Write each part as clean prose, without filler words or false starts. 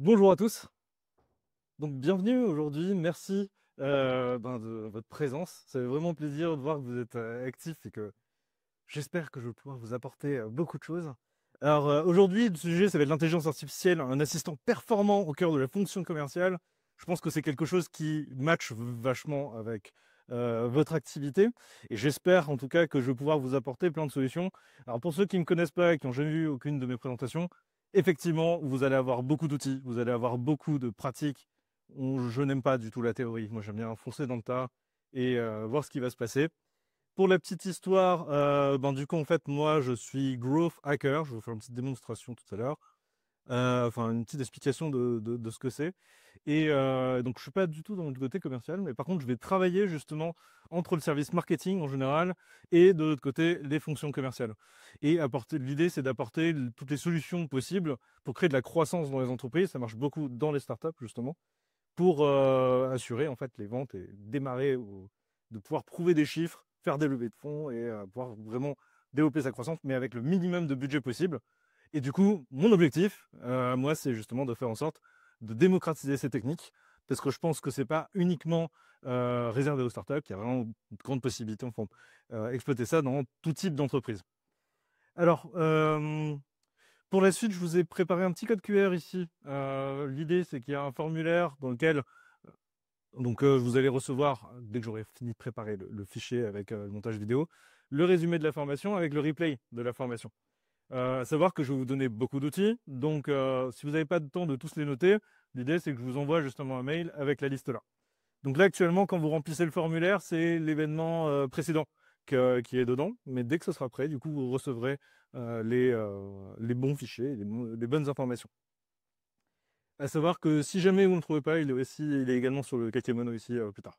Bonjour à tous. Donc bienvenue aujourd'hui. Merci de votre présence. Ça fait vraiment plaisir de voir que vous êtes actifs et que j'espère que je vais pouvoir vous apporter beaucoup de choses. Alors aujourd'hui, le sujet, ça va être l'intelligence artificielle, un assistant performant au cœur de la fonction commerciale. Je pense que c'est quelque chose qui match vachement avec votre activité et j'espère en tout cas que je vais pouvoir vous apporter plein de solutions. Alors pour ceux qui ne me connaissent pas et qui n'ont jamais vu aucune de mes présentations, effectivement, vous allez avoir beaucoup d'outils, vous allez avoir beaucoup de pratiques. Je n'aime pas du tout la théorie. Moi, j'aime bien foncer dans le tas et voir ce qui va se passer. Pour la petite histoire, du coup, en fait, moi, je suis growth hacker. Je vais vous faire une petite démonstration tout à l'heure. Enfin, une petite explication de ce que c'est. Et donc, je suis pas du tout dans le côté commercial, mais par contre, je vais travailler justement entre le service marketing en général et de l'autre côté, les fonctions commerciales. Et l'idée, c'est d'apporter toutes les solutions possibles pour créer de la croissance dans les entreprises. Ça marche beaucoup dans les startups, justement, pour assurer en fait les ventes et démarrer, de pouvoir prouver des chiffres, faire des levées de fonds et pouvoir vraiment développer sa croissance, mais avec le minimum de budget possible. Et du coup, mon objectif, moi, c'est justement de faire en sorte de démocratiser ces techniques, parce que je pense que c'est pas uniquement réservé aux startups, il y a vraiment une grande possibilité, enfin, exploiter ça dans tout type d'entreprise. Alors, pour la suite, je vous ai préparé un petit code QR ici. L'idée, c'est qu'il y a un formulaire dans lequel vous allez recevoir, dès que j'aurai fini de préparer le fichier avec le montage vidéo, le résumé de la formation avec le replay de la formation. À savoir que je vais vous donner beaucoup d'outils, donc si vous n'avez pas de temps de tous les noter, l'idée c'est que je vous envoie justement un mail avec la liste là. Donc là actuellement, quand vous remplissez le formulaire, c'est l'événement précédent qui est dedans, mais dès que ce sera prêt, du coup vous recevrez les bons fichiers, les bonnes informations. À savoir que si jamais vous ne trouvez pas, il est également sur le Kakemono ici plus tard.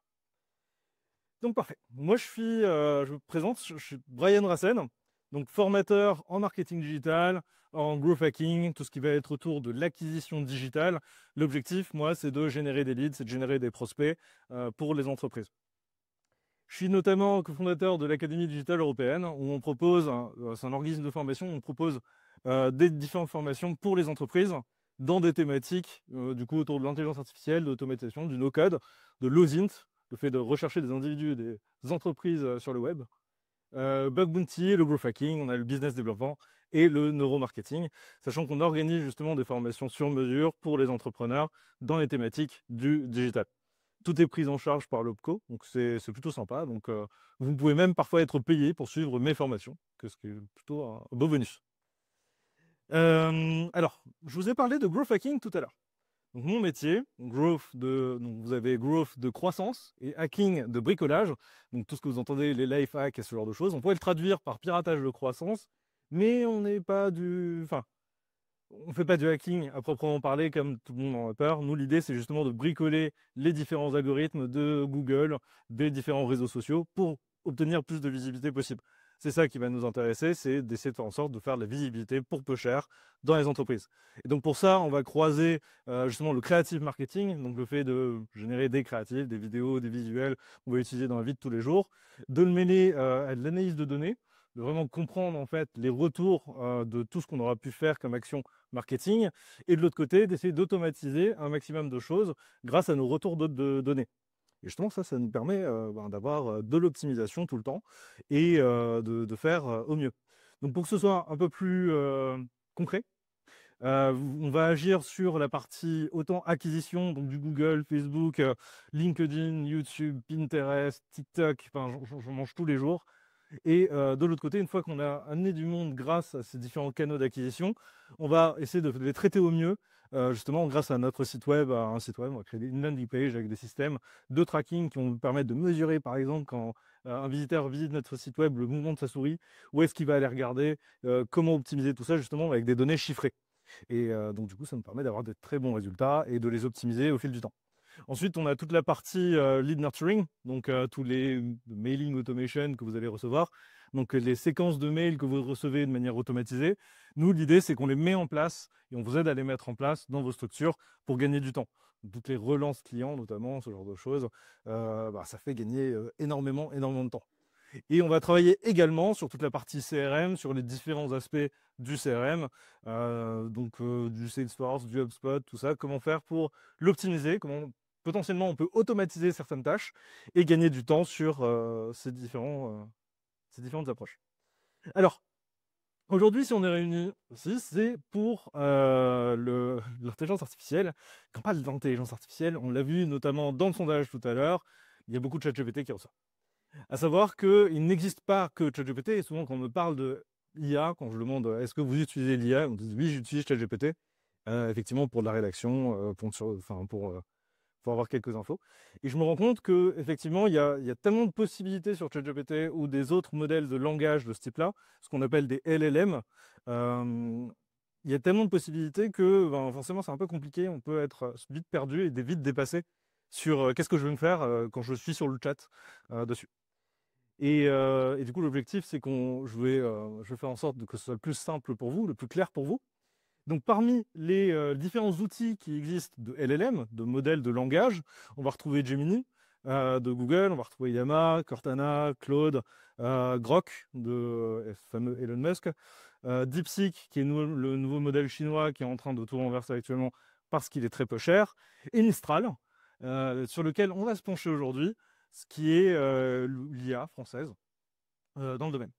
Donc parfait. Moi je me présente, je suis Brian Rassen, donc formateur en marketing digital, en growth hacking, tout ce qui va être autour de l'acquisition digitale. L'objectif, moi, c'est de générer des leads, c'est de générer des prospects pour les entreprises. Je suis notamment cofondateur de l'Académie digitale européenne, où on propose, c'est un organisme de formation, on propose des différentes formations pour les entreprises dans des thématiques, du coup, autour de l'intelligence artificielle, de l'automatisation, du no-code, de l'OSINT, le fait de rechercher des individus et des entreprises sur le web, Bug Bounty, le growth hacking, on a le business développement et le neuromarketing, sachant qu'on organise justement des formations sur mesure pour les entrepreneurs dans les thématiques du digital. Tout est pris en charge par l'OPCO, donc c'est plutôt sympa. Donc, vous pouvez même parfois être payé pour suivre mes formations, ce qui est plutôt un beau bonus. Alors, je vous ai parlé de growth hacking tout à l'heure. Donc, mon métier, donc vous avez growth de croissance et hacking de bricolage. Donc, tout ce que vous entendez, les life hacks et ce genre de choses, on pourrait le traduire par piratage de croissance, mais on n'est pas enfin, on fait pas du hacking à proprement parler comme tout le monde en a peur. Nous, l'idée, c'est justement de bricoler les différents algorithmes de Google, des différents réseaux sociaux pour obtenir plus de visibilité possible. C'est ça qui va nous intéresser, c'est d'essayer de faire en sorte de faire de la visibilité pour peu cher dans les entreprises. Et donc pour ça, on va croiser justement le creative marketing, donc le fait de générer des créatifs, des vidéos, des visuels qu'on va utiliser dans la vie de tous les jours, de le mêler à de l'analyse de données, de vraiment comprendre en fait les retours de tout ce qu'on aura pu faire comme action marketing, et de l'autre côté, d'essayer d'automatiser un maximum de choses grâce à nos retours de données. Et justement, ça nous permet d'avoir de l'optimisation tout le temps et de faire au mieux. Donc pour que ce soit un peu plus concret, on va agir sur la partie autant acquisition, donc du Google, Facebook, LinkedIn, YouTube, Pinterest, TikTok, enfin j'en mange tous les jours. Et de l'autre côté, une fois qu'on a amené du monde grâce à ces différents canaux d'acquisition, on va essayer de les traiter au mieux, justement grâce à notre site web, à un site web, on va créer une landing page avec des systèmes de tracking qui vont nous permettre de mesurer, par exemple, quand un visiteur visite notre site web, le mouvement de sa souris, où est-ce qu'il va aller regarder, comment optimiser tout ça, justement, avec des données chiffrées. Et donc, du coup, ça nous permet d'avoir de très bons résultats et de les optimiser au fil du temps. Ensuite, on a toute la partie lead nurturing, donc tous les mailing automation que vous allez recevoir, donc les séquences de mails que vous recevez de manière automatisée. Nous, l'idée, c'est qu'on les met en place et on vous aide à les mettre en place dans vos structures pour gagner du temps. Toutes les relances clients, notamment, ce genre de choses, ça fait gagner énormément de temps. Et on va travailler également sur toute la partie CRM, sur les différents aspects du CRM, du Salesforce, du HubSpot, tout ça, comment faire pour l'optimiser, comment potentiellement on peut automatiser certaines tâches et gagner du temps sur ces différentes approches. Alors, aujourd'hui, si on est réunis aussi, c'est pour l'intelligence artificielle. Quand on parle d'intelligence artificielle, on l'a vu notamment dans le sondage tout à l'heure, il y a beaucoup de ChatGPT qui ressort. À savoir qu'il n'existe pas que ChatGPT, et souvent quand on me parle de IA, quand je demande est-ce que vous utilisez l'IA, on dit oui, j'utilise ChatGPT, effectivement pour de la rédaction, pour avoir quelques infos. Et je me rends compte que effectivement, il y a tellement de possibilités sur ChatGPT ou des autres modèles de langage de ce type-là, ce qu'on appelle des LLM. Il y a tellement de possibilités que forcément, c'est un peu compliqué. On peut être vite perdu et vite dépassé sur qu'est-ce que je veux me faire quand je suis sur le chat dessus. Et du coup, l'objectif, c'est je vais faire en sorte que ce soit le plus simple pour vous, le plus clair pour vous. Donc, parmi les différents outils qui existent de LLM, de modèles de langage, on va retrouver Gemini de Google, on va retrouver Llama, Cortana, Claude, Grok de fameux Elon Musk, DeepSeek, qui est le nouveau modèle chinois qui est en train de tout renverser actuellement parce qu'il est très peu cher, et Mistral, sur lequel on va se pencher aujourd'hui, ce qui est l'IA française dans le domaine.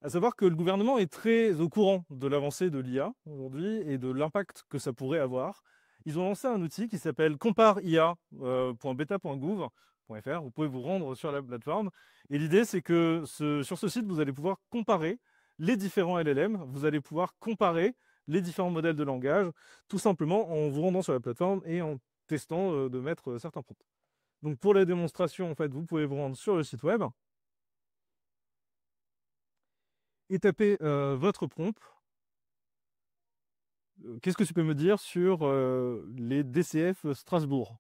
À savoir que le gouvernement est très au courant de l'avancée de l'IA aujourd'hui et de l'impact que ça pourrait avoir. Ils ont lancé un outil qui s'appelle compareia.beta.gouv.fr. Vous pouvez vous rendre sur la plateforme. Et l'idée, c'est que sur ce site, vous allez pouvoir comparer les différents LLM. Vous allez pouvoir comparer les différents modèles de langage, tout simplement en vous rendant sur la plateforme et en testant de mettre certains prompts. Donc pour la démonstration, en fait, vous pouvez vous rendre sur le site web et taper votre prompt. Qu'est-ce que tu peux me dire sur les DCF Strasbourg?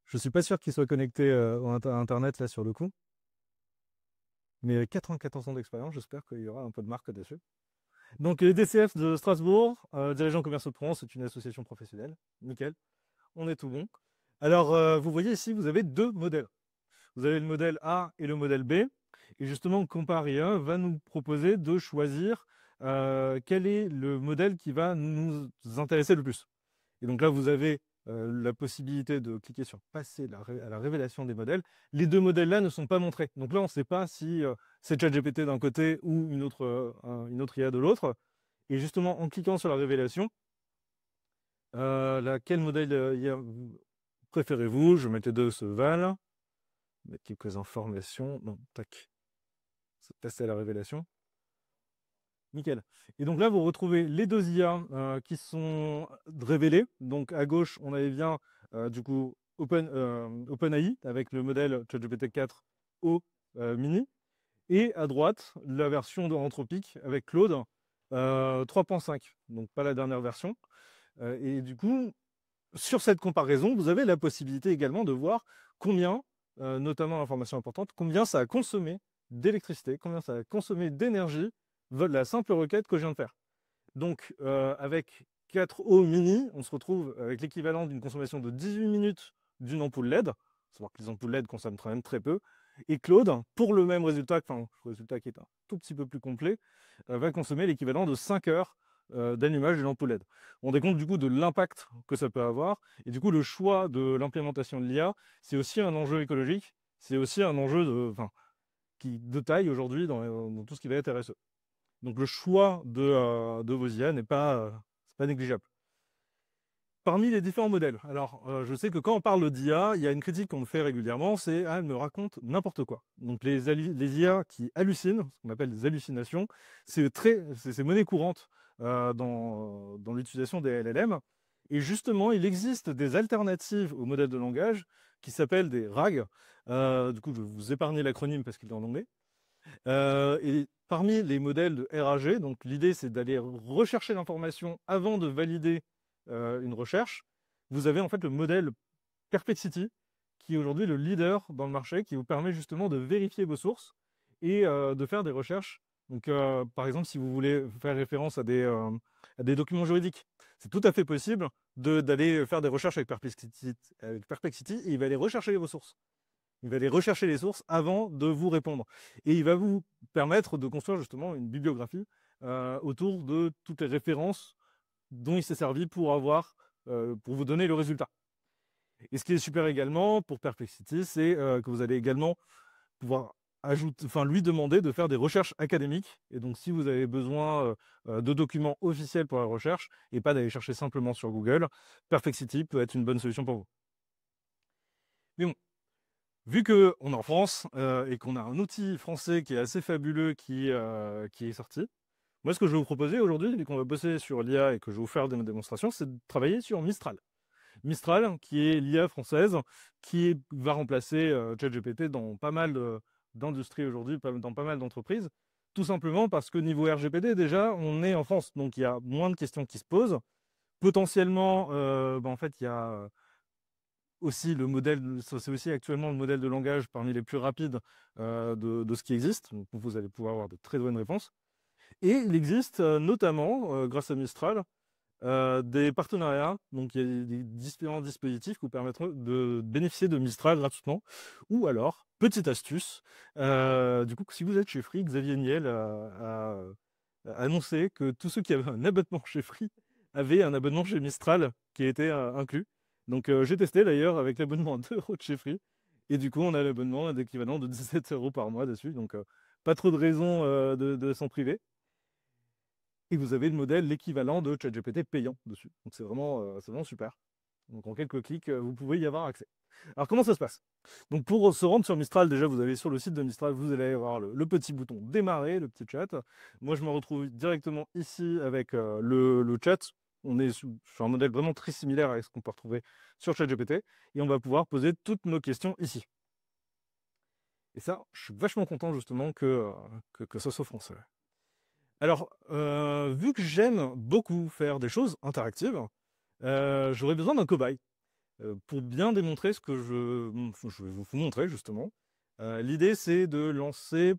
Je ne suis pas sûr qu'ils soient connectés à Internet là sur le coup. Mais 94 ans d'expérience, j'espère qu'il y aura un peu de marque dessus. Donc les DCF de Strasbourg, Dirigeants Commerciaux de Provence, c'est une association professionnelle. Nickel, on est tout bon. Alors vous voyez ici, vous avez deux modèles. Vous avez le modèle A et le modèle B. Et justement, Comparia va nous proposer de choisir quel est le modèle qui va nous intéresser le plus. Et donc là, vous avez la possibilité de cliquer sur passer à la révélation des modèles. Les deux modèles-là ne sont pas montrés. Donc là, on ne sait pas si c'est ChatGPT d'un côté ou une autre IA de l'autre. Et justement, en cliquant sur la révélation, quel modèle IA préférez-vous? Je mettais deux ce Val. Mettre quelques informations. Non, tac. Passer à la révélation. Nickel. Et donc là, vous retrouvez les deux IA qui sont révélés. Donc à gauche, on avait bien du coup OpenAI avec le modèle ChatGPT 4 au mini. Et à droite, la version de Anthropic avec Claude 3.5. Donc pas la dernière version. Et du coup, sur cette comparaison, vous avez la possibilité également de voir combien, notamment l'information importante, combien ça a consommé d'électricité, combien ça a consommé d'énergie, la simple requête que je viens de faire. Donc, avec 4O mini, on se retrouve avec l'équivalent d'une consommation de 18 minutes d'une ampoule LED. Il faut savoir que les ampoules LED consomment quand même très peu. Et Claude, pour le même résultat, enfin, le résultat qui est un tout petit peu plus complet, va consommer l'équivalent de 5 heures d'allumage d'une ampoule LED. On rend compte du coup de l'impact que ça peut avoir. Et du coup, le choix de l'implémentation de l'IA, c'est aussi un enjeu écologique. C'est aussi un enjeu de taille aujourd'hui dans tout ce qui va être RSE. Donc le choix de vos IA n'est pas négligeable. Parmi les différents modèles, alors je sais que quand on parle d'IA, il y a une critique qu'on me fait régulièrement, c'est elle me raconte n'importe quoi. Donc les IA qui hallucinent, ce qu'on appelle des hallucinations, c'est monnaie courante dans l'utilisation des LLM. Et justement, il existe des alternatives aux modèles de langage qui s'appellent des RAG. Du coup, je vais vous épargner l'acronyme parce qu'il est en anglais. Et parmi les modèles de RAG, donc l'idée c'est d'aller rechercher l'information avant de valider une recherche. Vous avez en fait le modèle Perplexity, qui est aujourd'hui le leader dans le marché, qui vous permet justement de vérifier vos sources et de faire des recherches. Donc par exemple, si vous voulez faire référence à des documents juridiques, c'est tout à fait possible d'aller faire des recherches avec Perplexity et il va aller rechercher vos sources. Il va aller rechercher les sources avant de vous répondre. Et il va vous permettre de construire justement une bibliographie autour de toutes les références dont il s'est servi pour pour vous donner le résultat. Et ce qui est super également pour Perplexity, c'est que vous allez également pouvoir lui demander de faire des recherches académiques. Et donc, si vous avez besoin de documents officiels pour la recherche et pas d'aller chercher simplement sur Google, Perplexity peut être une bonne solution pour vous. Mais bon, vu qu'on est en France et qu'on a un outil français qui est assez fabuleux qui est sorti, moi, ce que je vais vous proposer aujourd'hui, vu qu'on va bosser sur l'IA et que je vais vous faire des démonstrations, c'est de travailler sur Mistral. Mistral, qui est l'IA française, va remplacer ChatGPT dans pas mal d'industries aujourd'hui, dans pas mal d'entreprises, tout simplement parce que niveau RGPD, déjà, on est en France, donc il y a moins de questions qui se posent. Potentiellement, en fait, il y a aussi le modèle, c'est aussi actuellement le modèle de langage parmi les plus rapides de ce qui existe, donc vous allez pouvoir avoir de très bonnes réponses. Et il existe notamment, grâce à Mistral, des partenariats, donc il y a des différents dispositifs qui vous permettront de bénéficier de Mistral gratuitement. Ou alors, petite astuce, du coup, si vous êtes chez Free, Xavier Niel a annoncé que tous ceux qui avaient un abonnement chez Free avaient un abonnement chez Mistral qui était inclus. Donc j'ai testé d'ailleurs avec l'abonnement à 2 € de chez Free. Et du coup, on a l'abonnement d'équivalent de 17 € par mois dessus. Donc pas trop de raison de s'en priver. Et vous avez le modèle, l'équivalent de ChatGPT payant dessus. Donc c'est vraiment super. Donc en quelques clics, vous pouvez y avoir accès. Alors comment ça se passe? Donc pour se rendre sur Mistral, déjà vous allez sur le site de Mistral, vous allez avoir le petit bouton démarrer, le petit chat. Moi je me retrouve directement ici avec le chat. On est sur un modèle vraiment très similaire à ce qu'on peut retrouver sur ChatGPT. Et on va pouvoir poser toutes nos questions ici. Et ça, je suis vachement content justement que ça soit français. Alors, vu que j'aime beaucoup faire des choses interactives, j'aurais besoin d'un cobaye pour bien démontrer ce que je vais vous montrer justement. L'idée, c'est de lancer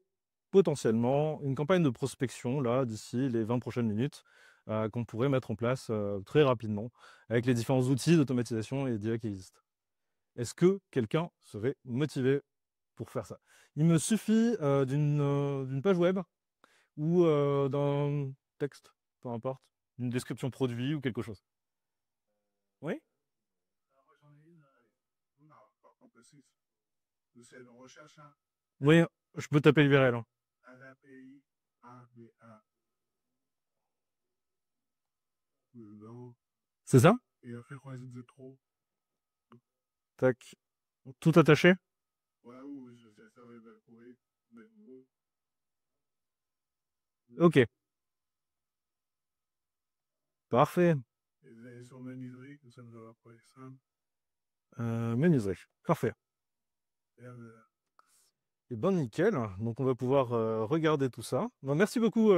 potentiellement une campagne de prospection là d'ici les 20 prochaines minutes qu'on pourrait mettre en place très rapidement avec les différents outils d'automatisation et d'IA qui existent. Est-ce que quelqu'un serait motivé pour faire ça? Il me suffit d'une page web ou d'un texte, peu importe, une description produit ou quelque chose. Oui? Moi, j'en ai une, non, pas compréhensive. C'est une recherche, hein, Oui, je peux taper l'URL. Hein. à l'API, ABA. Non. C'est ça? Et après, quand ils disent trop, Tac. Tout attaché? ouais, ou je sais, ça va être trouvé. Mais bon, Ok. Parfait. et sur menuiserie, ça nous aura pas simple. Menuiserie. Parfait. Et, Et ben nickel. Donc on va pouvoir regarder tout ça. Ben, merci beaucoup,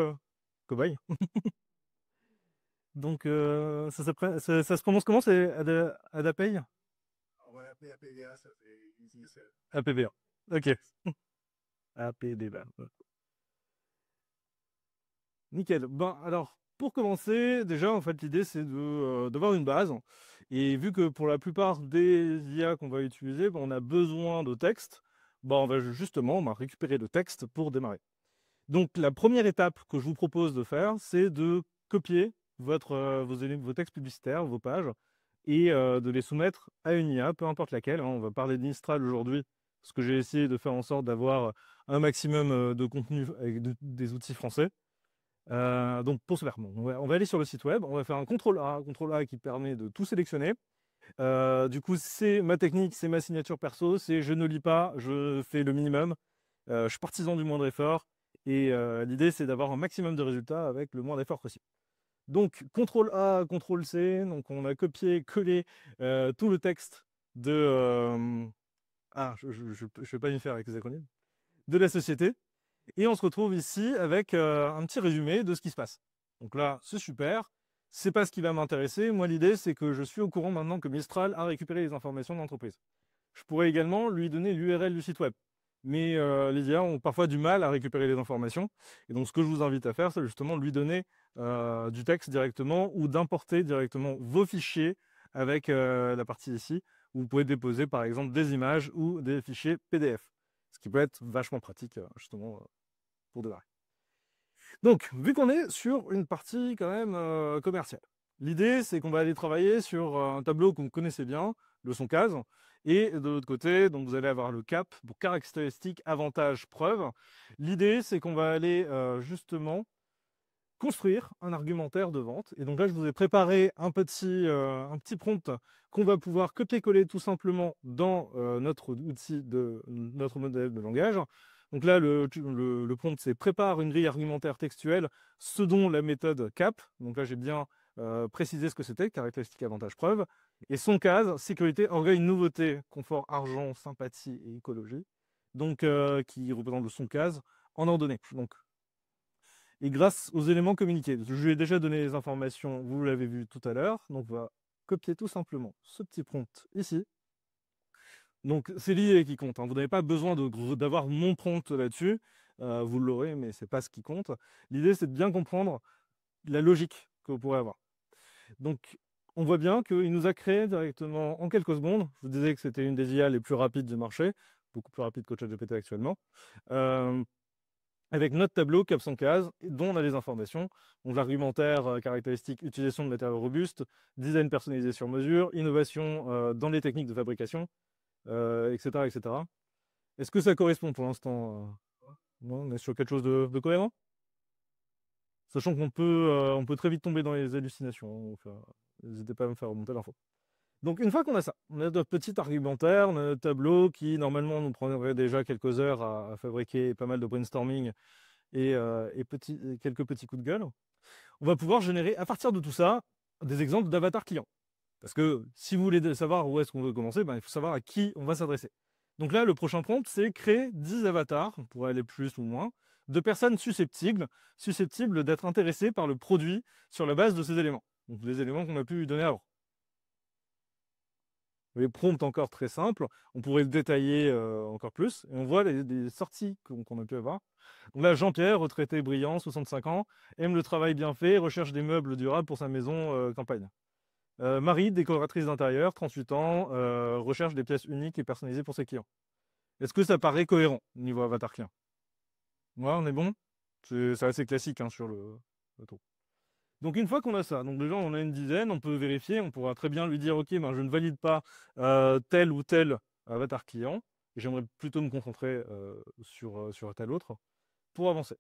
cobaye. Donc ça se prononce comment? C'est Adapay? on va l'appeler APDA, ça fait easy, ça. APBA. Ok. APDBA. Nickel. Ben alors, pour commencer, déjà, en fait, l'idée, c'est d'avoir une base. Et vu que pour la plupart des IA qu'on va utiliser, ben, on a besoin de texte, ben, on va justement récupérer le texte pour démarrer. Donc, la première étape que je vous propose de faire, c'est de copier vos textes publicitaires, vos pages, et de les soumettre à une IA, peu importe laquelle. Hein. On va parler de Mistral aujourd'hui, parce que j'ai essayé de faire en sorte d'avoir un maximum de contenu avec des outils français. Donc pour ce faire, on va aller sur le site web, on va faire un CTRL A qui permet de tout sélectionner. Du coup, c'est ma technique, c'est ma signature perso, c'est je ne lis pas, je fais le minimum. Je suis partisan du moindre effort et l'idée c'est d'avoir un maximum de résultats avec le moindre effort possible. Donc CTRL A, CTRL C, donc on a copié, collé tout le texte de je vais pas m'y faire avec les acronymes de la société. Et on se retrouve ici avec un petit résumé de ce qui se passe. Donc là, c'est super. C'est pas ce qui va m'intéresser. Moi, l'idée, c'est que je suis au courant maintenant que Mistral a récupéré les informations de l'entreprise. Je pourrais également lui donner l'URL du site web. Mais les IA ont parfois du mal à récupérer les informations. Et donc, ce que je vous invite à faire, c'est justement lui donner du texte directement ou d'importer directement vos fichiers avec la partie ici Vous pouvez déposer par exemple des images ou des fichiers PDF, ce qui peut être vachement pratique justement pour démarrer. Donc, vu qu'on est sur une partie quand même commerciale, l'idée c'est qu'on va aller travailler sur un tableau que vous connaissez bien, le son case, et de l'autre côté, donc vous allez avoir le cap pour caractéristiques, avantages, preuves. L'idée c'est qu'on va aller justement construire un argumentaire de vente. Et donc là, je vous ai préparé un petit prompt qu'on va pouvoir copier-coller tout simplement dans notre outil de notre modèle de langage. Donc là, le prompt, c'est prépare une grille argumentaire textuelle, ce dont la méthode CAP. Donc là, j'ai bien précisé ce que c'était, caractéristique, avantage, preuve. Et son case, sécurité, orgueil, nouveauté, confort, argent, sympathie et écologie. Donc qui représente le son case en ordonnée. Donc et grâce aux éléments communiqués. Je lui ai déjà donné les informations, vous l'avez vu tout à l'heure, donc on va copier tout simplement ce petit prompt ici. Donc c'est l'idée qui compte, hein. Vous n'avez pas besoin d'avoir mon prompt là-dessus, vous l'aurez, mais c'est pas ce qui compte. L'idée c'est de bien comprendre la logique que vous pourrez avoir. Donc on voit bien qu'il nous a créé directement en quelques secondes. Je vous disais que c'était une des IA les plus rapides du marché, beaucoup plus rapide que ChatGPT actuellement. Avec notre tableau cap 100 cases, dont on a les informations. Donc l'argumentaire caractéristique, utilisation de matériaux robustes, design personnalisé sur mesure, innovation dans les techniques de fabrication, etc., etc. Est-ce que ça correspond pour l'instant Non, on est sur quelque chose de cohérent. Sachant on peut très vite tomber dans les hallucinations. Donc, n'hésitez pas à me faire remonter l'info. Donc une fois qu'on a ça, on a notre petit argumentaire, on a notre tableau qui normalement nous prendrait déjà quelques heures à fabriquer pas mal de brainstorming et quelques petits coups de gueule. On va pouvoir générer à partir de tout ça des exemples d'avatars clients. Parce que si vous voulez savoir où est-ce qu'on veut commencer, il faut savoir à qui on va s'adresser. Donc là, le prochain prompt, c'est créer 10 avatars, on pourrait aller plus ou moins, de personnes susceptibles d'être intéressées par le produit sur la base de ces éléments. Donc les éléments qu'on a pu lui donner avant. Les prompts encore très simples, on pourrait le détailler encore plus, et on voit les sorties qu'on a pu avoir. Donc là, Jean-Pierre, retraité brillant, 65 ans, aime le travail bien fait, recherche des meubles durables pour sa maison campagne. Marie, décoratrice d'intérieur, 38 ans, recherche des pièces uniques et personnalisées pour ses clients. Est-ce que ça paraît cohérent niveau avatar client? Ouais, on est bon? C'est assez classique hein, sur le truc. Donc une fois qu'on a ça, donc déjà on a une dizaine, on peut vérifier, on pourra très bien lui dire ok, je ne valide pas tel ou tel avatar client, et j'aimerais plutôt me concentrer sur tel autre pour avancer.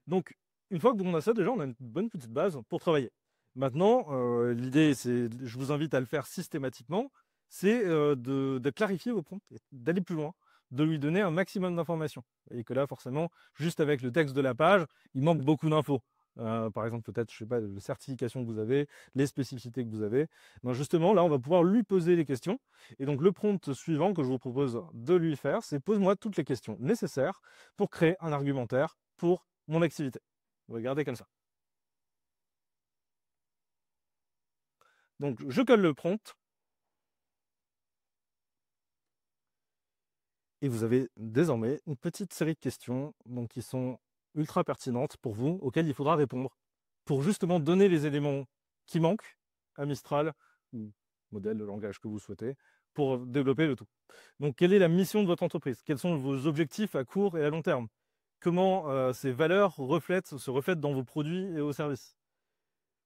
Donc une fois qu'on a ça, déjà on a une bonne petite base pour travailler. Maintenant, l'idée, je vous invite à le faire systématiquement, c'est de clarifier vos prompts, d'aller plus loin, de lui donner un maximum d'informations. Et que là, forcément, juste avec le texte de la page, il manque beaucoup d'infos. Par exemple, peut-être, je sais pas, les certifications que vous avez, les spécificités que vous avez. Donc justement, là, on va pouvoir lui poser les questions. Et donc, le prompt suivant que je vous propose de lui faire, c'est pose-moi toutes les questions nécessaires pour créer un argumentaire pour mon activité. Regardez comme ça. Donc, je colle le prompt. Et vous avez désormais une petite série de questions donc, qui sont ultra pertinentes pour vous, auxquelles il faudra répondre pour justement donner les éléments qui manquent à Mistral ou modèle de langage que vous souhaitez pour développer le tout. Donc, quelle est la mission de votre entreprise? Quels sont vos objectifs à court et à long terme? Comment ces valeurs se reflètent dans vos produits et vos services?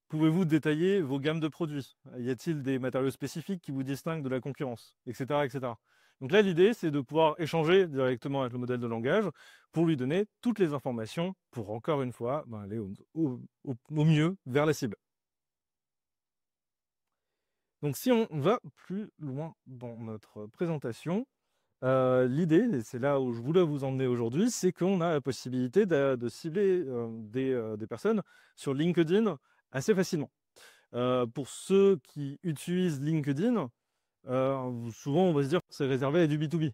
Pouvez-vous détailler vos gammes de produits? Y a-t-il des matériaux spécifiques qui vous distinguent de la concurrence? Etc. etc. Donc là, l'idée, c'est de pouvoir échanger directement avec le modèle de langage pour lui donner toutes les informations pour, encore une fois, aller au mieux vers la cible. Donc si on va plus loin dans notre présentation, l'idée, et c'est là où je voulais vous emmener aujourd'hui, c'est qu'on a la possibilité de cibler des personnes sur LinkedIn assez facilement. Pour ceux qui utilisent LinkedIn, souvent on va se dire que c'est réservé à du B2B.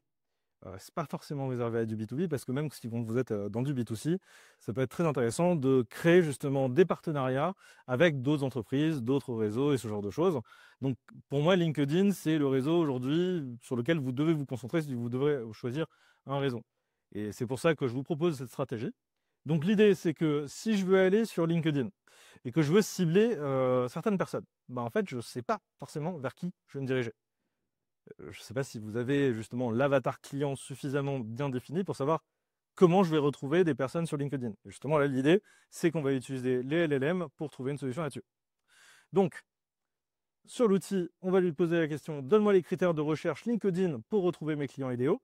C'est pas forcément réservé à du B2B parce que même si vous êtes dans du B2C, ça peut être très intéressant de créer justement des partenariats avec d'autres entreprises, d'autres réseaux et ce genre de choses. Donc pour moi, LinkedIn, c'est le réseau aujourd'hui sur lequel vous devez vous concentrer si vous devrez choisir un réseau. Et c'est pour ça que je vous propose cette stratégie. Donc l'idée, c'est que si je veux aller sur LinkedIn et que je veux cibler certaines personnes. Bah, en fait, je ne sais pas forcément vers qui je vais me diriger. Je ne sais pas si vous avez justement l'avatar client suffisamment bien défini pour savoir comment je vais retrouver des personnes sur LinkedIn. Et justement, là, l'idée, c'est qu'on va utiliser les LLM pour trouver une solution là-dessus. Donc, sur l'outil, on va lui poser la question « Donne-moi les critères de recherche LinkedIn pour retrouver mes clients idéaux ».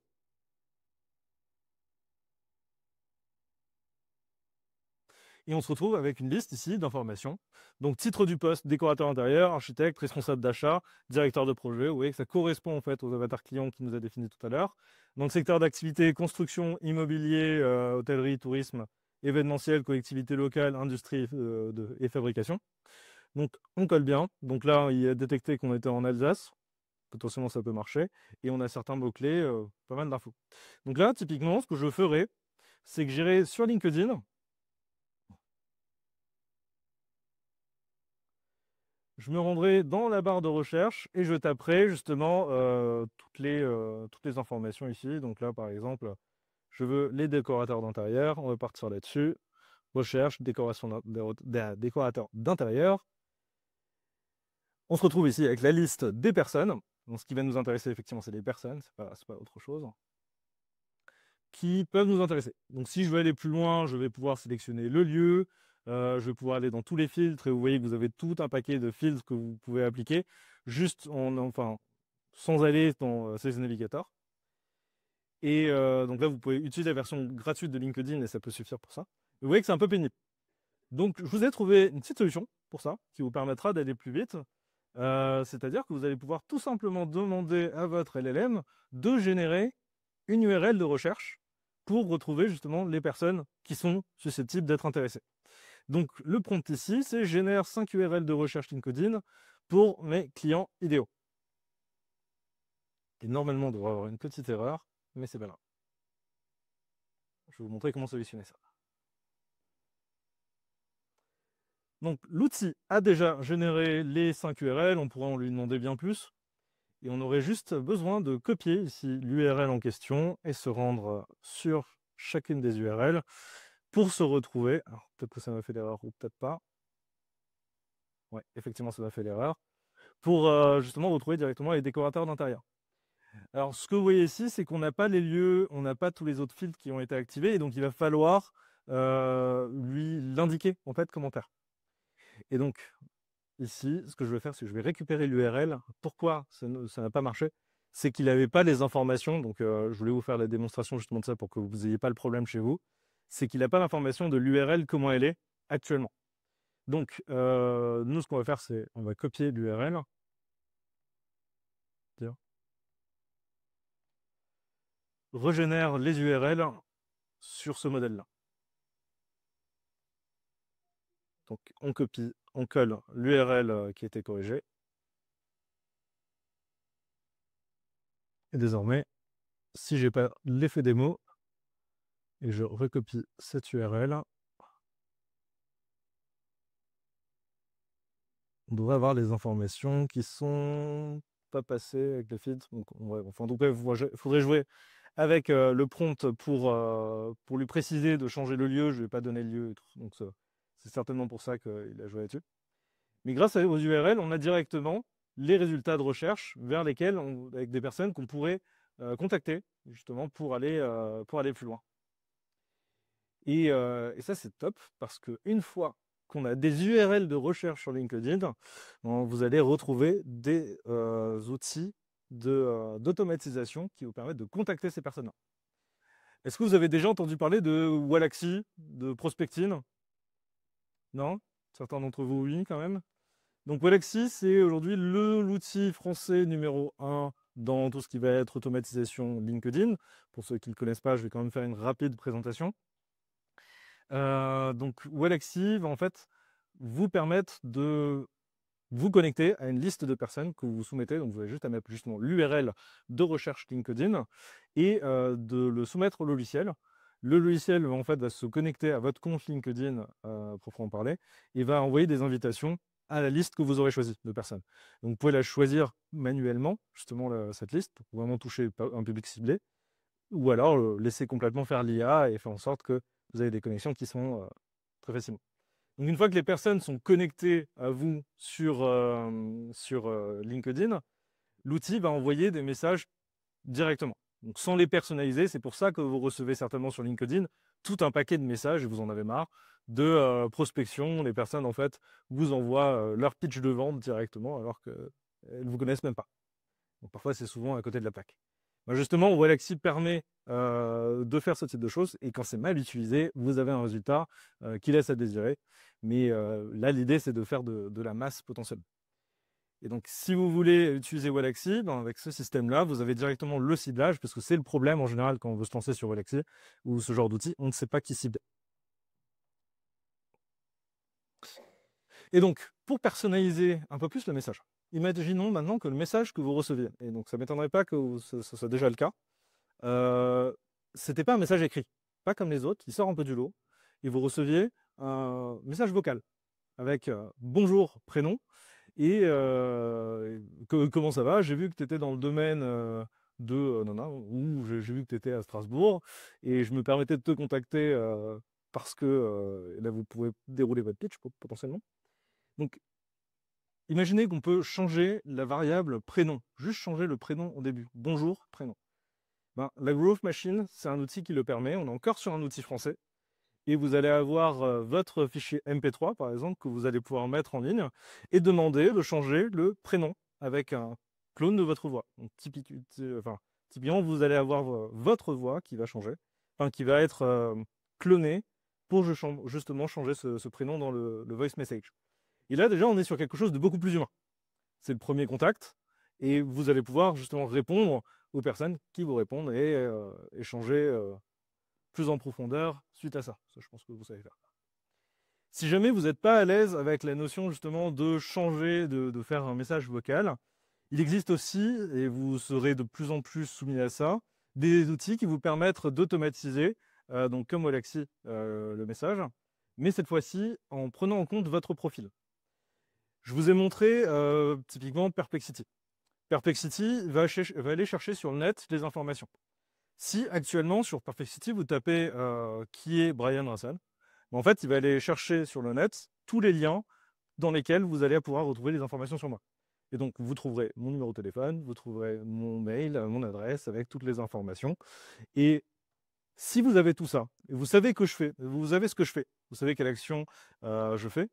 Et on se retrouve avec une liste ici d'informations. Donc, titre du poste, décorateur intérieur, architecte, responsable d'achat, directeur de projet. Vous voyez que ça correspond en fait aux avatars clients qui nous a définis tout à l'heure. Donc, secteur d'activité, construction, immobilier, hôtellerie, tourisme, événementiel, collectivité locale, industrie et fabrication. Donc, on colle bien. Donc là, il a détecté qu'on était en Alsace. Potentiellement, ça peut marcher. Et on a certains mots-clés, pas mal d'infos. Donc là, typiquement, ce que je ferai, c'est que j'irai sur LinkedIn. Je me rendrai dans la barre de recherche et je taperai justement toutes les informations ici. Donc là, par exemple, je veux les décorateurs d'intérieur. On va partir là-dessus. Recherche, décorateur d'intérieur. On se retrouve ici avec la liste des personnes. Donc, ce qui va nous intéresser, effectivement, c'est les personnes, c'est pas autre chose, qui peuvent nous intéresser. Donc, si je veux aller plus loin, je vais pouvoir sélectionner le lieu, je vais pouvoir aller dans tous les filtres, et vous voyez que vous avez tout un paquet de filtres que vous pouvez appliquer, juste sans aller dans Sales Navigator. Et donc là, vous pouvez utiliser la version gratuite de LinkedIn, et ça peut suffire pour ça. Vous voyez que c'est un peu pénible. Donc, je vous ai trouvé une petite solution pour ça, qui vous permettra d'aller plus vite. C'est-à-dire que vous allez pouvoir tout simplement demander à votre LLM de générer une URL de recherche pour retrouver justement les personnes qui sont susceptibles d'être intéressées. Donc le prompt ici, c'est génère 5 URL de recherche LinkedIn pour mes clients idéaux. Et normalement, on devrait avoir une petite erreur, mais c'est pas grave. Je vais vous montrer comment solutionner ça. Donc l'outil a déjà généré les 5 URL, on pourrait en lui demander bien plus. Et on aurait juste besoin de copier ici l'URL en question et se rendre sur chacune des URL pour se retrouver. Alors peut-être que ça m'a fait l'erreur ou peut-être pas. Ouais, effectivement, ça m'a fait l'erreur. Pour justement retrouver directement les décorateurs d'intérieur. Alors ce que vous voyez ici, c'est qu'on n'a pas les lieux, on n'a pas tous les autres filtres qui ont été activés, et donc il va falloir lui l'indiquer en fait commentaire. Et donc ici, ce que je vais faire, c'est que je vais récupérer l'URL. Pourquoi ça n'a pas marché? C'est qu'il n'avait pas les informations. Donc, je voulais vous faire la démonstration justement de ça pour que vous n'ayez pas le problème chez vous. C'est qu'il n'a pas l'information de l'URL, comment elle est actuellement. Donc, nous, ce qu'on va faire, c'est on va copier l'URL. Régénère les URL sur ce modèle-là. Donc, on copie, on colle l'URL qui a été corrigée. Et désormais, si je n'ai pas l'effet démo, et je recopie cette URL, on devrait avoir les informations qui sont pas passées avec le filtre. Donc, enfin, donc, il faudrait jouer avec le prompt pour lui préciser de changer le lieu. Je ne vais pas donner le lieu. Et tout. Donc, c'est certainement pour ça qu'il a joué là-dessus. Mais grâce aux URL, on a directement les résultats de recherche vers lesquels, avec des personnes qu'on pourrait contacter, justement, pour aller plus loin. Et ça, c'est top, parce qu'une fois qu'on a des URL de recherche sur LinkedIn, vous allez retrouver des outils d'automatisation qui vous permettent de contacter ces personnes-là. Est-ce que vous avez déjà entendu parler de Wallaxy, de Prospectine? Non? Certains d'entre vous, oui, quand même. Donc Wallaxy, c'est aujourd'hui l'outil français numéro 1 dans tout ce qui va être automatisation LinkedIn. Pour ceux qui ne le connaissent pas, je vais quand même faire une rapide présentation. Donc Wallaxy va en fait vous permettre de vous connecter à une liste de personnes que vous soumettez. Donc vous avez juste à mettre justement l'URL de recherche LinkedIn et de le soumettre au logiciel. Le logiciel en fait va se connecter à votre compte LinkedIn proprement parler et va envoyer des invitations à la liste que vous aurez choisie de personnes. Donc vous pouvez la choisir manuellement, justement cette liste, pour vraiment toucher un public ciblé, ou alors laisser complètement faire l'IA et faire en sorte que vous avez des connexions qui sont très facilement. Donc, une fois que les personnes sont connectées à vous sur LinkedIn, l'outil va envoyer des messages directement. Donc, sans les personnaliser, c'est pour ça que vous recevez certainement sur LinkedIn tout un paquet de messages, et vous en avez marre, de prospection. Les personnes, en fait, vous envoient leur pitch de vente directement alors qu'elles ne vous connaissent même pas. Donc, parfois, c'est souvent à côté de la plaque. Ben justement, Wellexi permet de faire ce type de choses, et quand c'est mal utilisé, vous avez un résultat qui laisse à désirer. Mais là, l'idée, c'est de faire de la masse potentiellement. Et donc, si vous voulez utiliser Wellexi, ben avec ce système-là, vous avez directement le ciblage, parce que c'est le problème en général quand on veut se lancer sur Wellexi ou ce genre d'outil, on ne sait pas qui cibler. Et donc, pour personnaliser un peu plus le message, imaginons maintenant que le message que vous receviez, et donc ça ne m'étonnerait pas que ce soit déjà le cas, c'était pas un message écrit, pas comme les autres, il sort un peu du lot, et vous receviez un message vocal avec bonjour, prénom, et comment ça va? J'ai vu que tu étais dans le domaine de nana, ou j'ai vu que tu étais à Strasbourg, et je me permettais de te contacter parce que là, vous pouvez dérouler votre pitch potentiellement. Donc, imaginez qu'on peut changer la variable prénom, juste changer le prénom au début. Bonjour, prénom. Ben, la Growth Machine, c'est un outil qui le permet. On est encore sur un outil français. Et vous allez avoir votre fichier MP3, par exemple, que vous allez pouvoir mettre en ligne et demander de changer le prénom avec un clone de votre voix. Donc, typiquement, vous allez avoir votre voix qui va changer, enfin, qui va être clonée pour justement changer ce prénom dans le voice message. Et là, déjà, on est sur quelque chose de beaucoup plus humain. C'est le premier contact, et vous allez pouvoir justement répondre aux personnes qui vous répondent et échanger plus en profondeur suite à ça. Ça, je pense que vous savez faire. Si jamais vous n'êtes pas à l'aise avec la notion justement de changer, de faire un message vocal, il existe aussi, et vous serez de plus en plus soumis à ça, des outils qui vous permettent d'automatiser, donc comme Wellexi, le message, mais cette fois-ci en prenant en compte votre profil. Je vous ai montré typiquement Perplexity. Perplexity va aller chercher sur le net les informations. Si actuellement sur Perplexity vous tapez qui est Brian Russell, en fait il va aller chercher sur le net tous les liens dans lesquels vous allez pouvoir retrouver les informations sur moi. Et donc vous trouverez mon numéro de téléphone, vous trouverez mon mail, mon adresse avec toutes les informations. Et si vous avez tout ça, et vous savez que je fais, vous savez ce que je fais, vous savez quelle action je fais,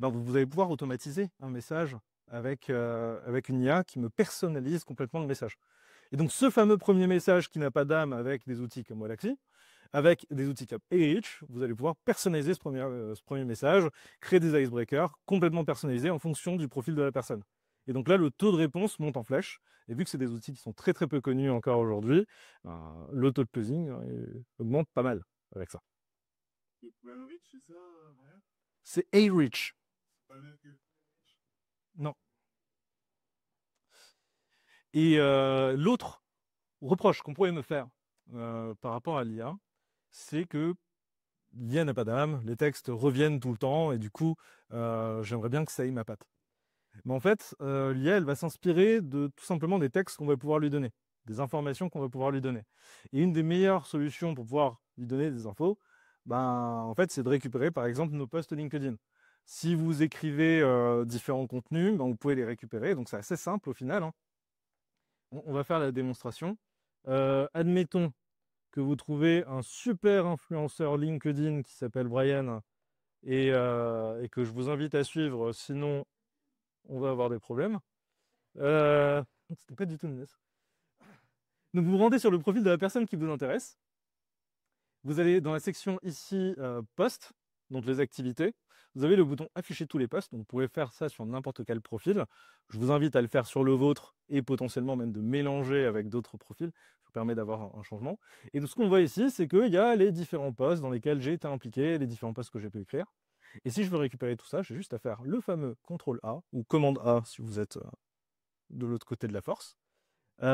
ben vous allez pouvoir automatiser un message avec une IA qui me personnalise complètement le message. Et donc ce fameux premier message qui n'a pas d'âme avec des outils comme Wellexi, avec des outils comme AH, vous allez pouvoir personnaliser ce premier message, créer des icebreakers complètement personnalisés en fonction du profil de la personne. Et donc là, le taux de réponse monte en flèche. Et vu que c'est des outils qui sont très très peu connus encore aujourd'hui, le taux de buzzing augmente pas mal avec ça. C'est A-Rich. Non. Et l'autre reproche qu'on pourrait me faire par rapport à l'IA, c'est que l'IA n'a pas d'âme, les textes reviennent tout le temps, et du coup, j'aimerais bien que ça ait ma patte. Mais en fait, l'IA, elle va s'inspirer de tout simplement des textes qu'on va pouvoir lui donner, des informations qu'on va pouvoir lui donner. Et une des meilleures solutions pour pouvoir lui donner des infos, ben, en fait, c'est de récupérer, par exemple, nos posts LinkedIn. Si vous écrivez différents contenus, ben, vous pouvez les récupérer. Donc, c'est assez simple au final, hein. On va faire la démonstration. Admettons que vous trouvez un super influenceur LinkedIn qui s'appelle Brian et que je vous invite à suivre, sinon on va avoir des problèmes. C'était pas du tout une. Donc vous vous rendez sur le profil de la personne qui vous intéresse. Vous allez dans la section ici post, donc les activités. Vous avez le bouton afficher tous les posts, donc vous pouvez faire ça sur n'importe quel profil. Je vous invite à le faire sur le vôtre et potentiellement même de mélanger avec d'autres profils. Ça vous permet d'avoir un changement. Et ce qu'on voit ici, c'est qu'il y a les différents posts dans lesquels j'ai été impliqué, les différents posts que j'ai pu écrire. Et si je veux récupérer tout ça, j'ai juste à faire le fameux CTRL-A ou commande A si vous êtes de l'autre côté de la force. On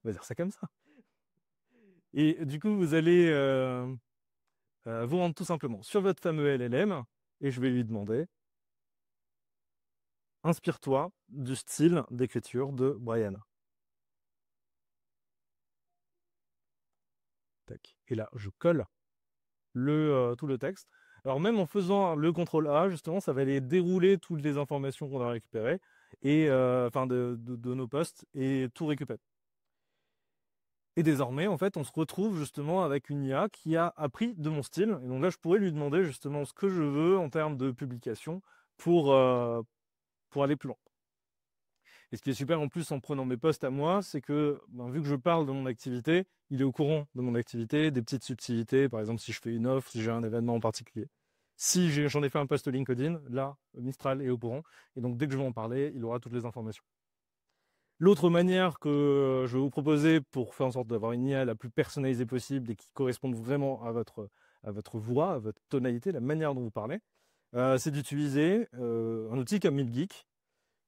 va dire ça comme ça. Et du coup, vous allez vous rendre tout simplement sur votre fameux LLM et je vais lui demander inspire-toi du style d'écriture de Brian. Tac. Et là, je colle tout le texte. Alors même en faisant le contrôle A, justement, ça va aller dérouler toutes les informations qu'on a récupérées, et enfin de nos postes, et tout récupérer. Et désormais, en fait, on se retrouve justement avec une IA qui a appris de mon style. Et donc là, je pourrais lui demander justement ce que je veux en termes de publication pour aller plus loin. Et ce qui est super en plus en prenant mes posts à moi, c'est que ben, vu que je parle de mon activité, il est au courant de mon activité, des petites subtilités, par exemple si je fais une offre, si j'ai un événement en particulier. Si j'en ai fait un post LinkedIn, là, Mistral est au courant. Et donc dès que je vais en parler, il aura toutes les informations. L'autre manière que je vais vous proposer pour faire en sorte d'avoir une IA la plus personnalisée possible et qui corresponde vraiment à votre voix, à votre tonalité, la manière dont vous parlez, c'est d'utiliser un outil comme Meetgeek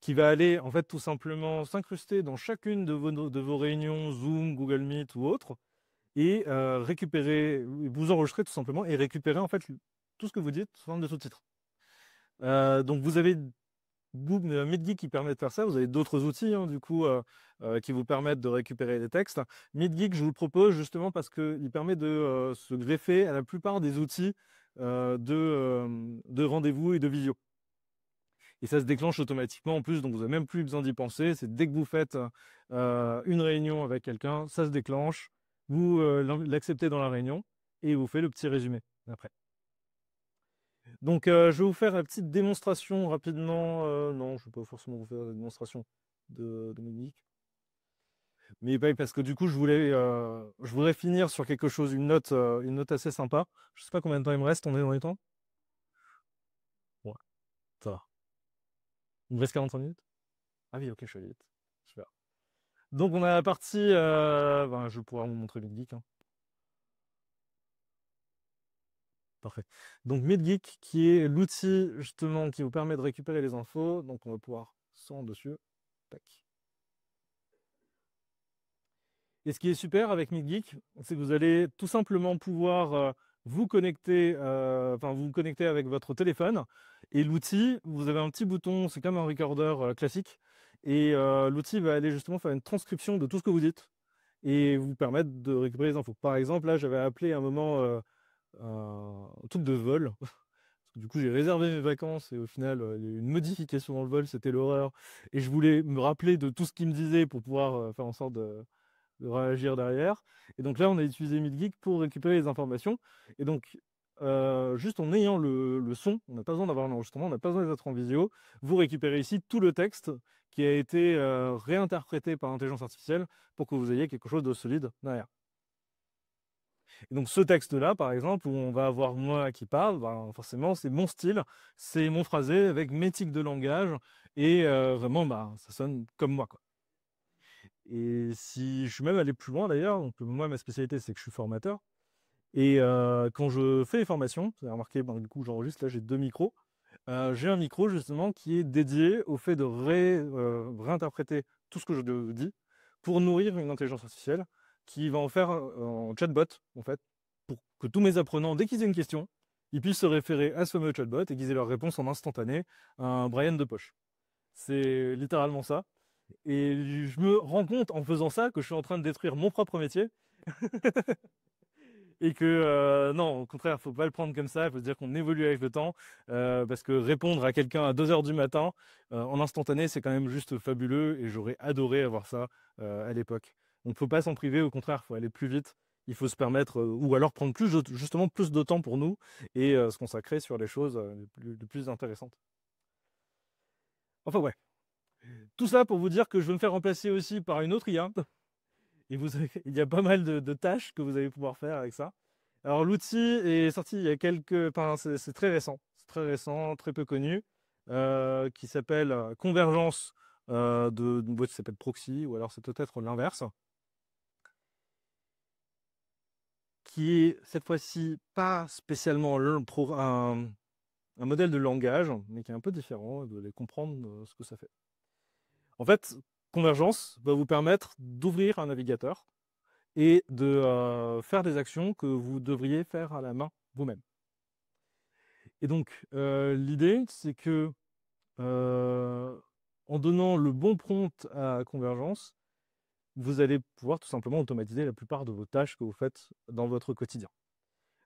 qui va aller en fait tout simplement s'incruster dans chacune de vos réunions Zoom, Google Meet ou autres et récupérer, vous enregistrer tout simplement et récupérer en fait tout ce que vous dites sous forme de sous-titres. Donc vous avez Meetgeek qui permet de faire ça. Vous avez d'autres outils du coup qui vous permettent de récupérer les textes. Meetgeek, je vous le propose justement parce qu'il permet de se greffer à la plupart des outils de rendez-vous et de visio. Et ça se déclenche automatiquement en plus, donc vous n'avez même plus besoin d'y penser. C'est dès que vous faites une réunion avec quelqu'un, ça se déclenche, vous l'acceptez dans la réunion et vous faites le petit résumé après. Donc je vais vous faire la petite démonstration rapidement. Non, je ne vais pas forcément vous faire la démonstration de Monique. Mais parce que du coup, je voudrais finir sur quelque chose, une note assez sympa. Je ne sais pas combien de temps il me reste, on est dans les temps. Ouais, ça va. Il me reste 45 minutes? Ah oui, ok, je suis allé vite. Super. Donc on a la partie, je vais pouvoir vous montrer Meetgeek. Parfait. Donc Meetgeek qui est l'outil justement qui vous permet de récupérer les infos. Donc on va pouvoir se rendre dessus. Tac. Et ce qui est super avec Meetgeek, c'est que vous allez tout simplement pouvoir vous connecter avec votre téléphone. Et l'outil, vous avez un petit bouton, c'est comme un recorder classique. Et l'outil va aller justement faire une transcription de tout ce que vous dites et vous permettre de récupérer les infos. Par exemple, là, j'avais appelé à un moment un truc de vol. Du coup, j'ai réservé mes vacances et au final, il y a eu une modification dans le vol, c'était l'horreur. Et je voulais me rappeler de tout ce qu'il me disait pour pouvoir faire en sorte de réagir derrière. Et donc là, on a utilisé Meetgeek pour récupérer les informations. Et donc, juste en ayant le son, on n'a pas besoin d'avoir l'enregistrement, on n'a pas besoin d'être en visio. Vous récupérez ici tout le texte qui a été réinterprété par l'intelligence artificielle pour que vous ayez quelque chose de solide derrière. Et donc ce texte-là, par exemple, où on va avoir moi qui parle, ben, forcément, c'est mon style, c'est mon phrasé avec mes tics de langage, et vraiment, ça sonne comme moi, quoi. Et si je suis même allé plus loin d'ailleurs, donc moi ma spécialité c'est que je suis formateur. Et quand je fais les formations, vous avez remarqué, du coup j'enregistre, là j'ai deux micros. J'ai un micro justement qui est dédié au fait de réinterpréter tout ce que je dis pour nourrir une intelligence artificielle qui va en faire un chatbot en fait, pour que tous mes apprenants, dès qu'ils aient une question, ils puissent se référer à ce fameux chatbot et qu'ils aient leur réponse en instantané à un Brian de poche. C'est littéralement ça. Et je me rends compte en faisant ça que je suis en train de détruire mon propre métier. Et que non, au contraire, faut pas le prendre comme ça. Il faut se dire qu'on évolue avec le temps. Parce que répondre à quelqu'un à 2 h du matin en instantané, c'est quand même juste fabuleux. Et j'aurais adoré avoir ça à l'époque. Donc faut pas s'en priver. Au contraire, faut aller plus vite. Il faut se permettre, ou alors prendre justement plus de temps pour nous et se consacrer sur les choses les plus intéressantes. Enfin ouais. Tout ça pour vous dire que je vais me faire remplacer aussi par une autre IA. Et il y a pas mal de tâches que vous allez pouvoir faire avec ça. Alors l'outil est sorti il y a enfin, c'est très récent. C'est très récent, très peu connu. Qui s'appelle Convergence d'une boîte qui s'appelle Proxy, ou alors c'est peut-être l'inverse. Qui est cette fois-ci pas spécialement un modèle de langage, mais qui est un peu différent. Vous allez comprendre ce que ça fait. En fait, Convergence va vous permettre d'ouvrir un navigateur et de faire des actions que vous devriez faire à la main vous-même. Et donc, l'idée, c'est que en donnant le bon prompt à Convergence, vous allez pouvoir tout simplement automatiser la plupart de vos tâches que vous faites dans votre quotidien.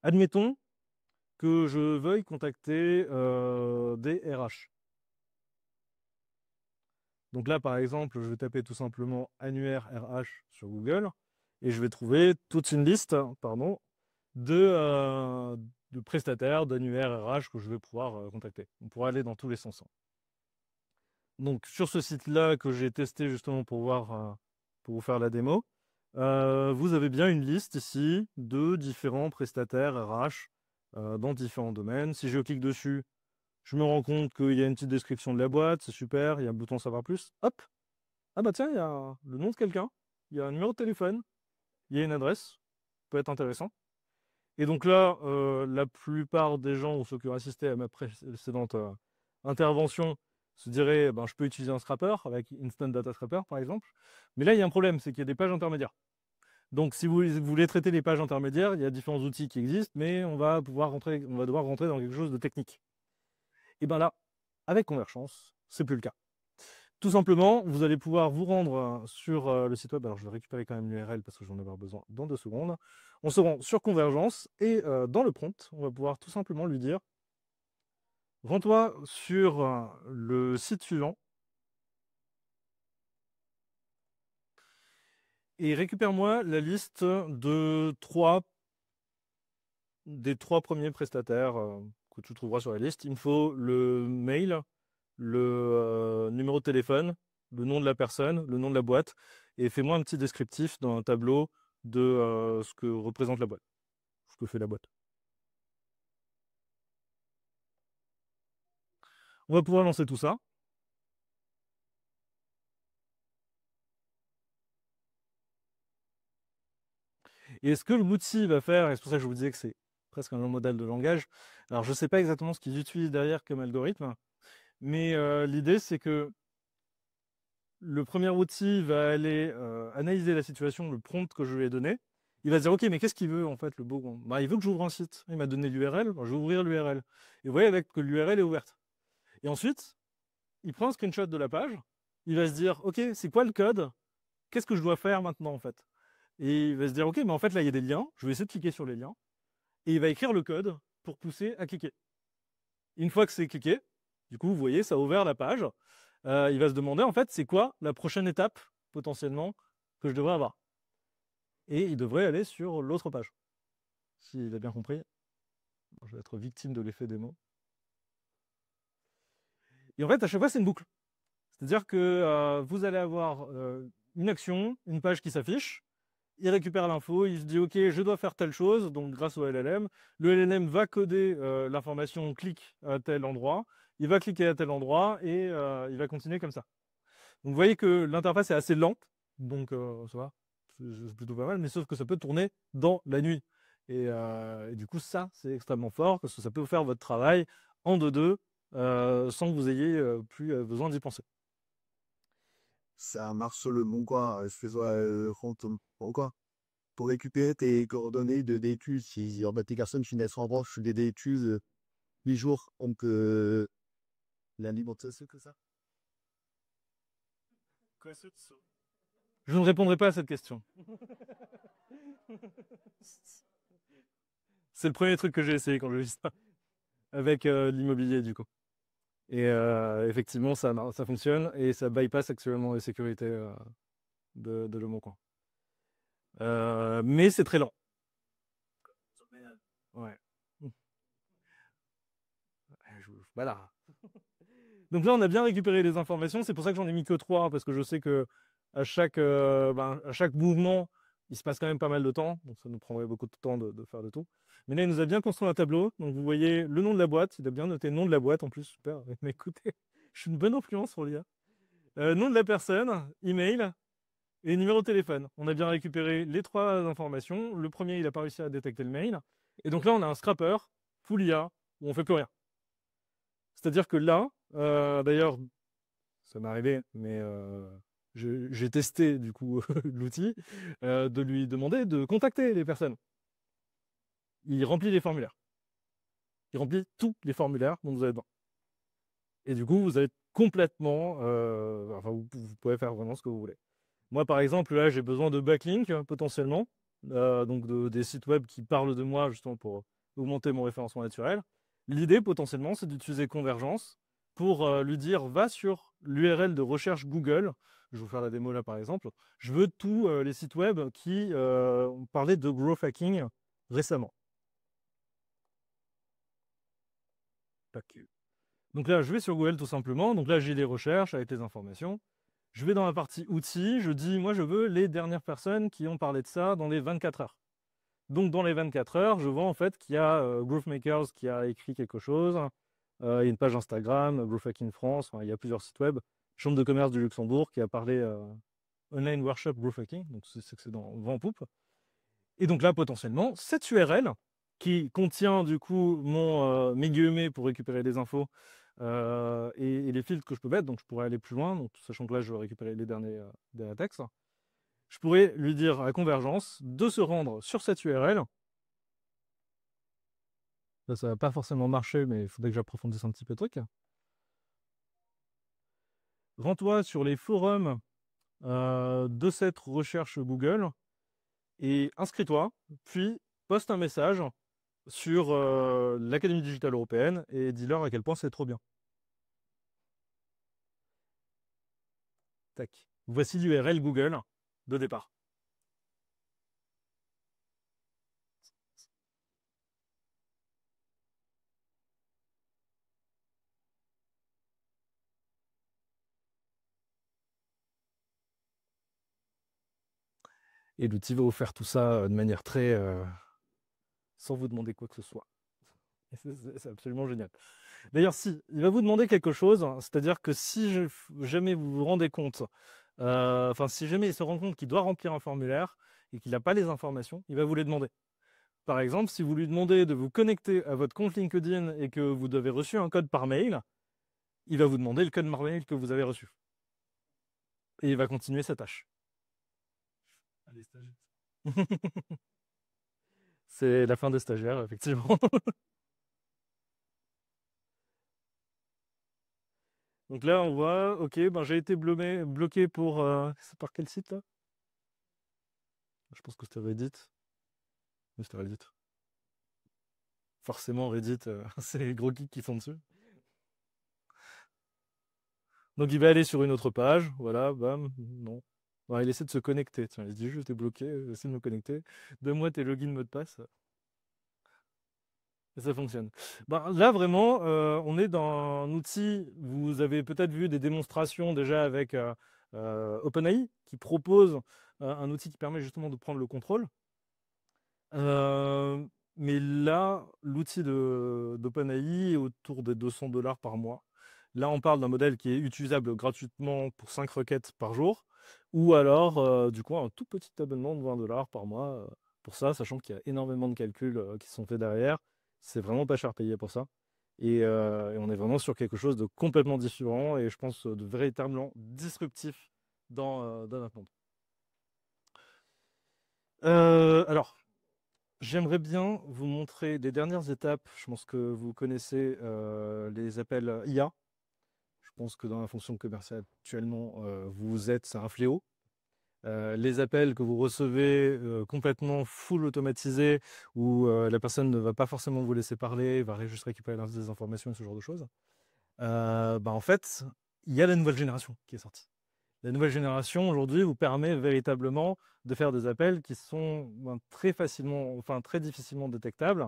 Admettons que je veuille contacter des RH. Donc là, par exemple, je vais taper tout simplement annuaire RH sur Google et je vais trouver toute une liste, pardon, de prestataires, d'annuaires RH que je vais pouvoir contacter. On pourra aller dans tous les sens. Donc sur ce site-là que j'ai testé justement pour voir, pour vous faire la démo, vous avez bien une liste ici de différents prestataires RH dans différents domaines. Si je clique dessus, je me rends compte qu'il y a une petite description de la boîte, c'est super, il y a un bouton savoir plus. Hop! Ah bah tiens, il y a le nom de quelqu'un, il y a un numéro de téléphone, il y a une adresse, ça peut être intéressant. Et donc là, la plupart des gens ou ceux qui ont assisté à ma précédente intervention se diraient, ben, je peux utiliser un scrapper avec Instant Data Scrapper par exemple. Mais là, il y a un problème, c'est qu'il y a des pages intermédiaires. Donc si vous voulez traiter les pages intermédiaires, il y a différents outils qui existent, mais on va devoir rentrer dans quelque chose de technique. Et bien là, avec Convergence, c'est plus le cas. Tout simplement, vous allez pouvoir vous rendre sur le site web. Alors, je vais récupérer quand même l'URL parce que j'en vais avoir besoin dans 2 secondes. On se rend sur Convergence et dans le prompt, on va pouvoir tout simplement lui dire rends-toi sur le site suivant et récupère-moi la liste des 3 premiers prestataires que tu trouveras sur la liste. Il me faut le mail, le numéro de téléphone, le nom de la personne, le nom de la boîte, et fais-moi un petit descriptif dans un tableau de ce que représente la boîte, ce que fait la boîte. On va pouvoir lancer tout ça. Et ce que l'outil va faire, et c'est pour ça que je vous disais que c'est presque un modèle de langage, alors je ne sais pas exactement ce qu'ils utilisent derrière comme algorithme, mais l'idée c'est que le premier outil va aller analyser la situation, le prompt que je lui ai donné. Il va se dire, ok, mais qu'est-ce qu'il veut en fait, le beau? Bah, il veut que j'ouvre un site. Il m'a donné l'URL, bah, je vais ouvrir l'URL. Et vous voyez avec que l'URL est ouverte. Et ensuite, il prend un screenshot de la page. Il va se dire, ok, c'est quoi le code? Qu'est-ce que je dois faire maintenant en fait? Et il va se dire, ok, mais en fait là, il y a des liens. Je vais essayer de cliquer sur les liens. Et il va écrire le code pour pousser à cliquer. Une fois que c'est cliqué, du coup, vous voyez, ça a ouvert la page. Il va se demander, en fait, c'est quoi la prochaine étape, potentiellement, que je devrais avoir. Et il devrait aller sur l'autre page. S'il a bien compris. Je vais être victime de l'effet démo. Et en fait, à chaque fois, c'est une boucle. C'est-à-dire que vous allez avoir une action, une page qui s'affiche. Il récupère l'info, il se dit ok, je dois faire telle chose, donc grâce au LLM. Le LLM va coder l'information, clique à tel endroit, il va cliquer à tel endroit et il va continuer comme ça. Donc vous voyez que l'interface est assez lente, donc ça va, c'est plutôt pas mal, mais sauf que ça peut tourner dans la nuit. Et du coup, ça, c'est extrêmement fort, parce que ça peut faire votre travail en 2-2, sans que vous ayez plus besoin d'y penser. Ça marche sur le bon quoi. Je fais ça quoi. Pour récupérer tes coordonnées d'études, si en fait, tes personnes qui naissent en branche des études 8 jours, donc l'alimentation que ça. Je ne répondrai pas à cette question. C'est le premier truc que j'ai essayé quand j'ai vu ça, avec l'immobilier du coup. Et effectivement, ça fonctionne et ça bypass actuellement les sécurités de Le Bon Coin. Mais c'est très lent. Ouais. Voilà. Donc là, on a bien récupéré les informations. C'est pour ça que j'en ai mis que 3, parce que je sais que à chaque mouvement, il se passe quand même pas mal de temps. Donc ça nous prendrait beaucoup de temps de faire le tout. Mais là, il nous a bien construit un tableau. Donc vous voyez le nom de la boîte. Il a bien noté le nom de la boîte en plus. Super. Mais écoutez, je suis une bonne influence sur l'IA. Nom de la personne, email et numéro de téléphone. On a bien récupéré les 3 informations. Le premier, il n'a pas réussi à détecter le mail. Et donc là, on a un scrapper, full IA, où on ne fait plus rien. C'est-à-dire que là, d'ailleurs, ça m'est arrivé, mais j'ai testé du coup l'outil, de lui demander de contacter les personnes. Il remplit les formulaires. Il remplit tous les formulaires dont vous avez besoin. Et du coup, vous avez complètement, enfin, vous pouvez faire vraiment ce que vous voulez. Moi, par exemple, là, j'ai besoin de backlinks potentiellement, donc des sites web qui parlent de moi justement pour augmenter mon référencement naturel. L'idée, potentiellement, c'est d'utiliser Convergence pour lui dire, va sur l'URL de recherche Google. Je vais vous faire la démo là, par exemple. Je veux tous les sites web qui ont parlé de growth hacking récemment. Tac. Donc là, je vais sur Google tout simplement. Donc là, j'ai les recherches avec les informations. Je vais dans la partie outils. Je dis, moi, je veux les dernières personnes qui ont parlé de ça dans les 24 heures. Donc, dans les 24 heures, je vois en fait qu'il y a Growthmakers qui a écrit quelque chose. Il y a une page Instagram, Growth Hacking France. Enfin, il y a plusieurs sites web. Chambre de commerce du Luxembourg qui a parlé Online Workshop Growth Hacking. Donc, c'est dans vent en poupe. Et donc là, potentiellement, cette URL qui contient du coup mes guillemets pour récupérer des infos et les filtres que je peux mettre, donc je pourrais aller plus loin, donc, sachant que là, je vais récupérer les derniers textes. Je pourrais lui dire à Convergence de se rendre sur cette URL. Là, ça va pas forcément marcher, mais il faudrait que j'approfondisse un petit peu le truc. Rends-toi sur les forums de cette recherche Google et inscris-toi, puis poste un message sur l'Académie digitale européenne et dis-leur à quel point c'est trop bien. Tac. Voici l'URL Google de départ. Et l'outil va vous faire tout ça de manière très... sans vous demander quoi que ce soit. C'est absolument génial. D'ailleurs, si, il va vous demander quelque chose, c'est-à-dire que si jamais vous vous rendez compte, enfin, si jamais il se rend compte qu'il doit remplir un formulaire et qu'il n'a pas les informations, il va vous les demander. Par exemple, si vous lui demandez de vous connecter à votre compte LinkedIn et que vous avez reçu un code par mail, il va vous demander le code par mail que vous avez reçu. Et il va continuer sa tâche. Allez, stagiaire. C'est la fin des stagiaires, effectivement. Donc là, on voit, ok, ben, j'ai été bloqué pour... c'est par quel site, là? Je pense que c'était Reddit. Oui, c'était Reddit. Forcément, Reddit, c'est les gros geeks qui sont dessus. Donc il va aller sur une autre page, voilà, bam, non. Ouais, il essaie de se connecter, tiens, il se dit, je t'ai bloqué, essaie de me connecter. Donne-moi tes logins, mot de passe. Et ça fonctionne. Ben, là, vraiment, on est dans un outil, vous avez peut-être vu des démonstrations déjà avec OpenAI, qui propose un outil qui permet justement de prendre le contrôle. Mais là, l'outil d'OpenAI est autour des 200 $ par mois. Là, on parle d'un modèle qui est utilisable gratuitement pour 5 requêtes par jour, ou alors, du coup, un tout petit abonnement de 20 $ par mois pour ça, sachant qu'il y a énormément de calculs qui sont faits derrière. C'est vraiment pas cher payé pour ça. Et on est vraiment sur quelque chose de complètement différent et je pense de véritablement disruptif dans notre monde. Alors, j'aimerais bien vous montrer les dernières étapes. Je pense que vous connaissez les appels IA. Je pense que dans la fonction commerciale actuellement, vous êtes, c'est un fléau. Les appels que vous recevez complètement full automatisés, où la personne ne va pas forcément vous laisser parler, va juste récupérer des informations et ce genre de choses. En fait, il y a la nouvelle génération qui est sortie. La nouvelle génération aujourd'hui vous permet véritablement de faire des appels qui sont très facilement, enfin très difficilement détectables,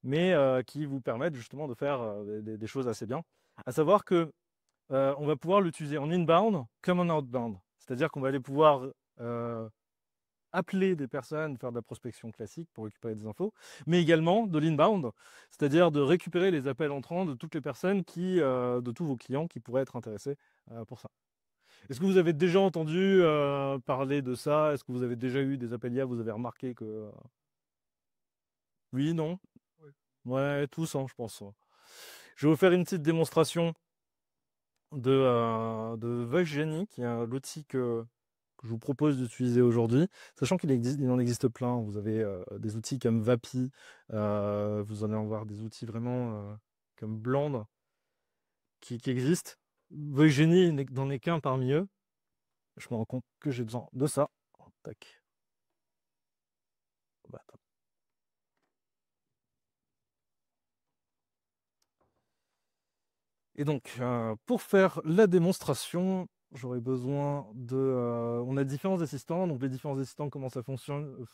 mais qui vous permettent justement de faire des choses assez bien. À savoir que on va pouvoir l'utiliser en inbound comme en outbound. C'est-à-dire qu'on va aller pouvoir appeler des personnes, faire de la prospection classique pour récupérer des infos, mais également de l'inbound, c'est-à-dire de récupérer les appels entrants de toutes les personnes de tous vos clients qui pourraient être intéressés pour ça. Est-ce que vous avez déjà entendu parler de ça? Est-ce que vous avez déjà eu des appels IA? Vous avez remarqué que... Oui, non? Oui. Ouais, tous, hein, je pense. Je vais vous faire une petite démonstration de Voice Genie, qui est l'outil que je vous propose d'utiliser aujourd'hui, sachant il en existe plein. Vous avez des outils comme Vapi, vous allez en voir des outils vraiment comme Blend qui existent. Voice Genie n'en est qu'un parmi eux. Je me rends compte que j'ai besoin de ça. Tac. Bah, Et donc, pour faire la démonstration, j'aurais besoin de... on a différents assistants. Donc, les différents assistants, comment ça fonctionne,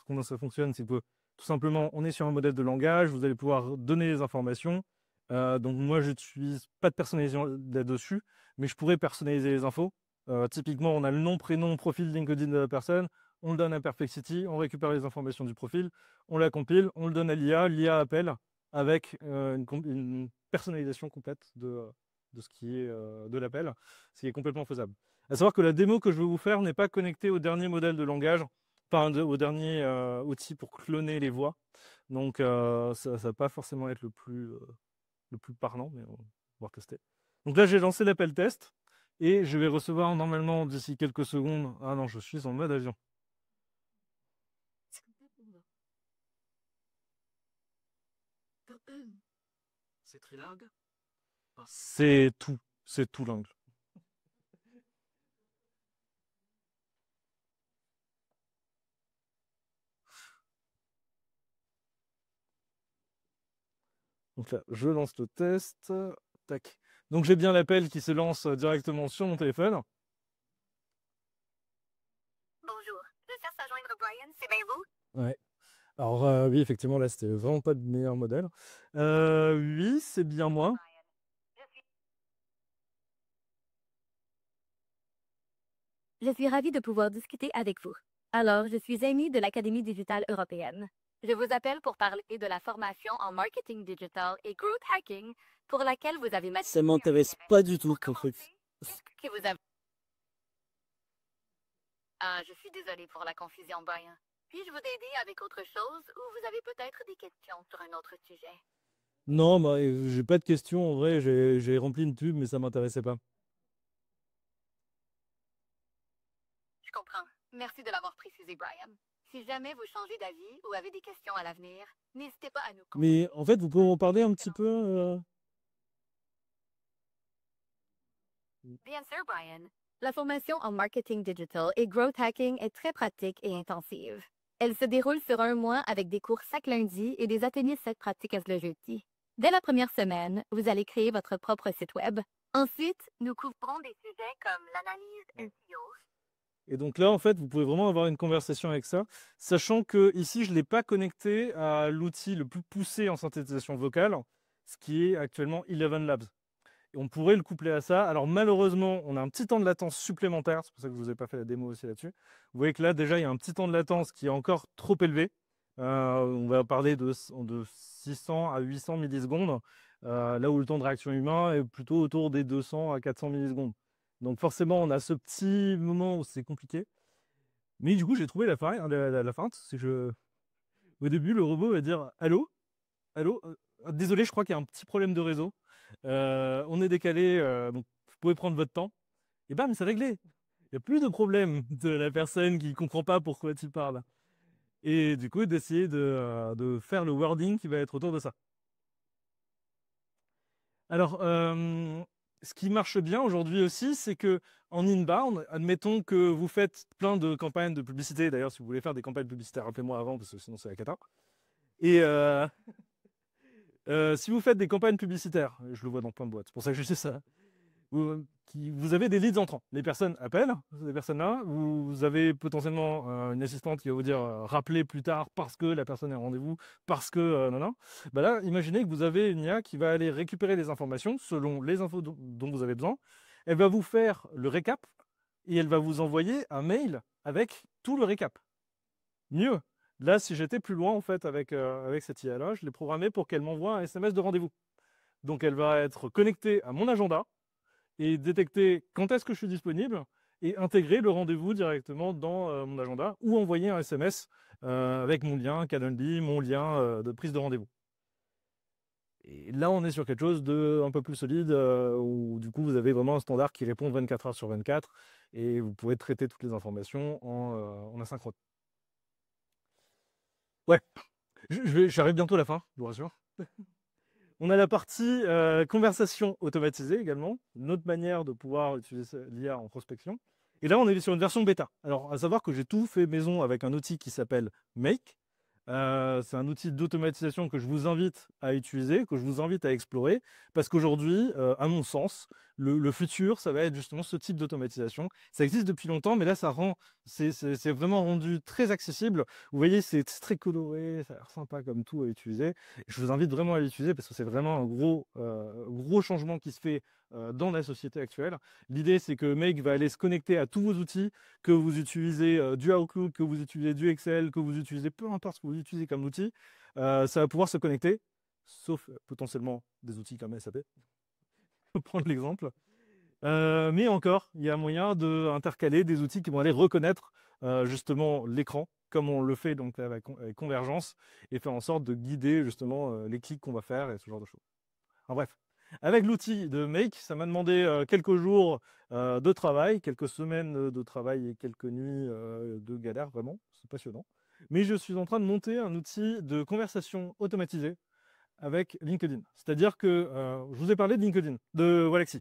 c'est que tout simplement, on est sur un modèle de langage. Vous allez pouvoir donner les informations. Donc, moi, je n'utilise pas de personnalisation là-dessus, mais je pourrais personnaliser les infos. Typiquement, on a le nom, prénom, profil LinkedIn de la personne. On le donne à Perplexity, on récupère les informations du profil, on la compile, on le donne à l'IA. L'IA appelle avec une personnalisation complète de ce qui est de l'appel, ce qui est complètement faisable. À savoir que la démo que je vais vous faire n'est pas connectée au dernier modèle de langage, enfin au dernier outil pour cloner les voix. Donc ça ne va pas forcément être le plus parlant, mais on va pouvoir tester. Donc là, j'ai lancé l'appel test et je vais recevoir normalement d'ici quelques secondes. Ah non, je suis en mode avion. C'est trilingue? C'est tout langue. Donc là, je lance le test. Tac. Donc j'ai bien l'appel qui se lance directement sur mon téléphone. Bonjour, je cherche à joindre Brian, c'est bien vous? Ouais. Alors oui, effectivement, là, c'était vraiment pas le meilleur modèle. Oui, c'est bien moi. Je suis ravie de pouvoir discuter avec vous. Alors, je suis Amy de l'Académie digitale européenne. Je vous appelle pour parler de la formation en marketing digital et growth hacking pour laquelle vous avez Ça m'intéresse pas du tout ton truc. Qu'est-ce que vous avez... Ah, je suis désolée pour la confusion, Brian. Puis-je vous aider avec autre chose ou vous avez peut-être des questions sur un autre sujet? Non, bah, j'ai pas de questions. En vrai, j'ai rempli une pub, mais ça m'intéressait pas. Je comprends. Merci de l'avoir précisé, Brian. Si jamais vous changez d'avis ou avez des questions à l'avenir, n'hésitez pas à nous contacter. Mais en fait, vous pouvez m'en parler un petit peu Bien sûr, Brian. La formation en marketing digital et growth hacking est très pratique et intensive. Elle se déroule sur 1 mois avec des cours chaque lundi et des ateliers set pratiques le jeudi. Dès la première semaine, vous allez créer votre propre site web. Ensuite, nous couvrons des sujets comme l'analyse SEO. Et donc là, en fait, vous pouvez vraiment avoir une conversation avec ça, sachant que ici, je ne l'ai pas connecté à l'outil le plus poussé en synthétisation vocale, ce qui est actuellement Eleven Labs. Et on pourrait le coupler à ça. Alors malheureusement, on a un petit temps de latence supplémentaire, c'est pour ça que je ne vous ai pas fait la démo aussi là-dessus. Vous voyez que là, déjà, il y a un petit temps de latence qui est encore trop élevé. On va parler de 600 à 800 millisecondes, là où le temps de réaction humain est plutôt autour des 200 à 400 millisecondes. Donc forcément, on a ce petit moment où c'est compliqué. Mais du coup, j'ai trouvé la feinte. C'est que au début, le robot va dire « Allô ? Allô ? Désolé, je crois qu'il y a un petit problème de réseau. On est décalé, donc vous pouvez prendre votre temps. » Et bam, c'est réglé. Il n'y a plus de problème de la personne qui ne comprend pas pourquoi tu parles. Et du coup, d'essayer de faire le wording qui va être autour de ça. Alors, ce qui marche bien aujourd'hui aussi, c'est que en inbound, admettons que vous faites plein de campagnes de publicité. D'ailleurs, si vous voulez faire des campagnes publicitaires, rappelez-moi avant, parce que sinon c'est la cata. Et si vous faites des campagnes publicitaires, je le vois dans plein de boîtes, c'est pour ça que je sais ça, vous avez des leads entrants. Les personnes appellent, ces personnes-là, vous avez potentiellement une assistante qui va vous dire rappelez plus tard parce que la personne est en rendez-vous, parce que non. Bah là, imaginez que vous avez une IA qui va aller récupérer les informations selon les infos dont vous avez besoin. Elle va vous faire le récap et elle va vous envoyer un mail avec tout le récap. Mieux, là, si j'étais plus loin en fait avec cette IA-là, je l'ai programmée pour qu'elle m'envoie un SMS de rendez-vous. Donc elle va être connectée à mon agenda et détecter quand est-ce que je suis disponible et intégrer le rendez-vous directement dans mon agenda ou envoyer un SMS avec mon lien Calendly, mon lien de prise de rendez-vous. Et là, on est sur quelque chose de un peu plus solide où du coup, vous avez vraiment un standard qui répond 24 heures sur 24 et vous pouvez traiter toutes les informations en asynchrone. Ouais, j'arrive bientôt à la fin, je vous rassure. On a la partie conversation automatisée également, une autre manière de pouvoir utiliser l'IA en prospection. Et là, on est sur une version bêta. Alors, à savoir que j'ai tout fait maison avec un outil qui s'appelle Make. C'est un outil d'automatisation que je vous invite à utiliser, que je vous invite à explorer, parce qu'aujourd'hui, à mon sens, le futur, ça va être justement ce type d'automatisation. Ça existe depuis longtemps, mais là, c'est vraiment rendu très accessible. Vous voyez, c'est très coloré, ça a l'air sympa comme tout à utiliser. Je vous invite vraiment à l'utiliser parce que c'est vraiment un gros changement qui se fait dans la société actuelle. L'idée, c'est que Make va aller se connecter à tous vos outils, que vous utilisez du Outlook, que vous utilisez du Excel, que vous utilisez peu importe ce que vous utilisez comme outil, ça va pouvoir se connecter, sauf potentiellement des outils comme SAP. Je vais prendre l'exemple. Mais encore, il y a moyen d'intercaler des outils qui vont aller reconnaître justement l'écran, comme on le fait donc avec Convergence, et faire en sorte de guider justement les clics qu'on va faire et ce genre de choses. En bref, avec l'outil de Make, ça m'a demandé quelques jours de travail, quelques semaines de travail et quelques nuits de galère, vraiment, c'est passionnant. Mais je suis en train de monter un outil de conversation automatisée avec LinkedIn. C'est-à-dire que je vous ai parlé de LinkedIn, de Walaxy,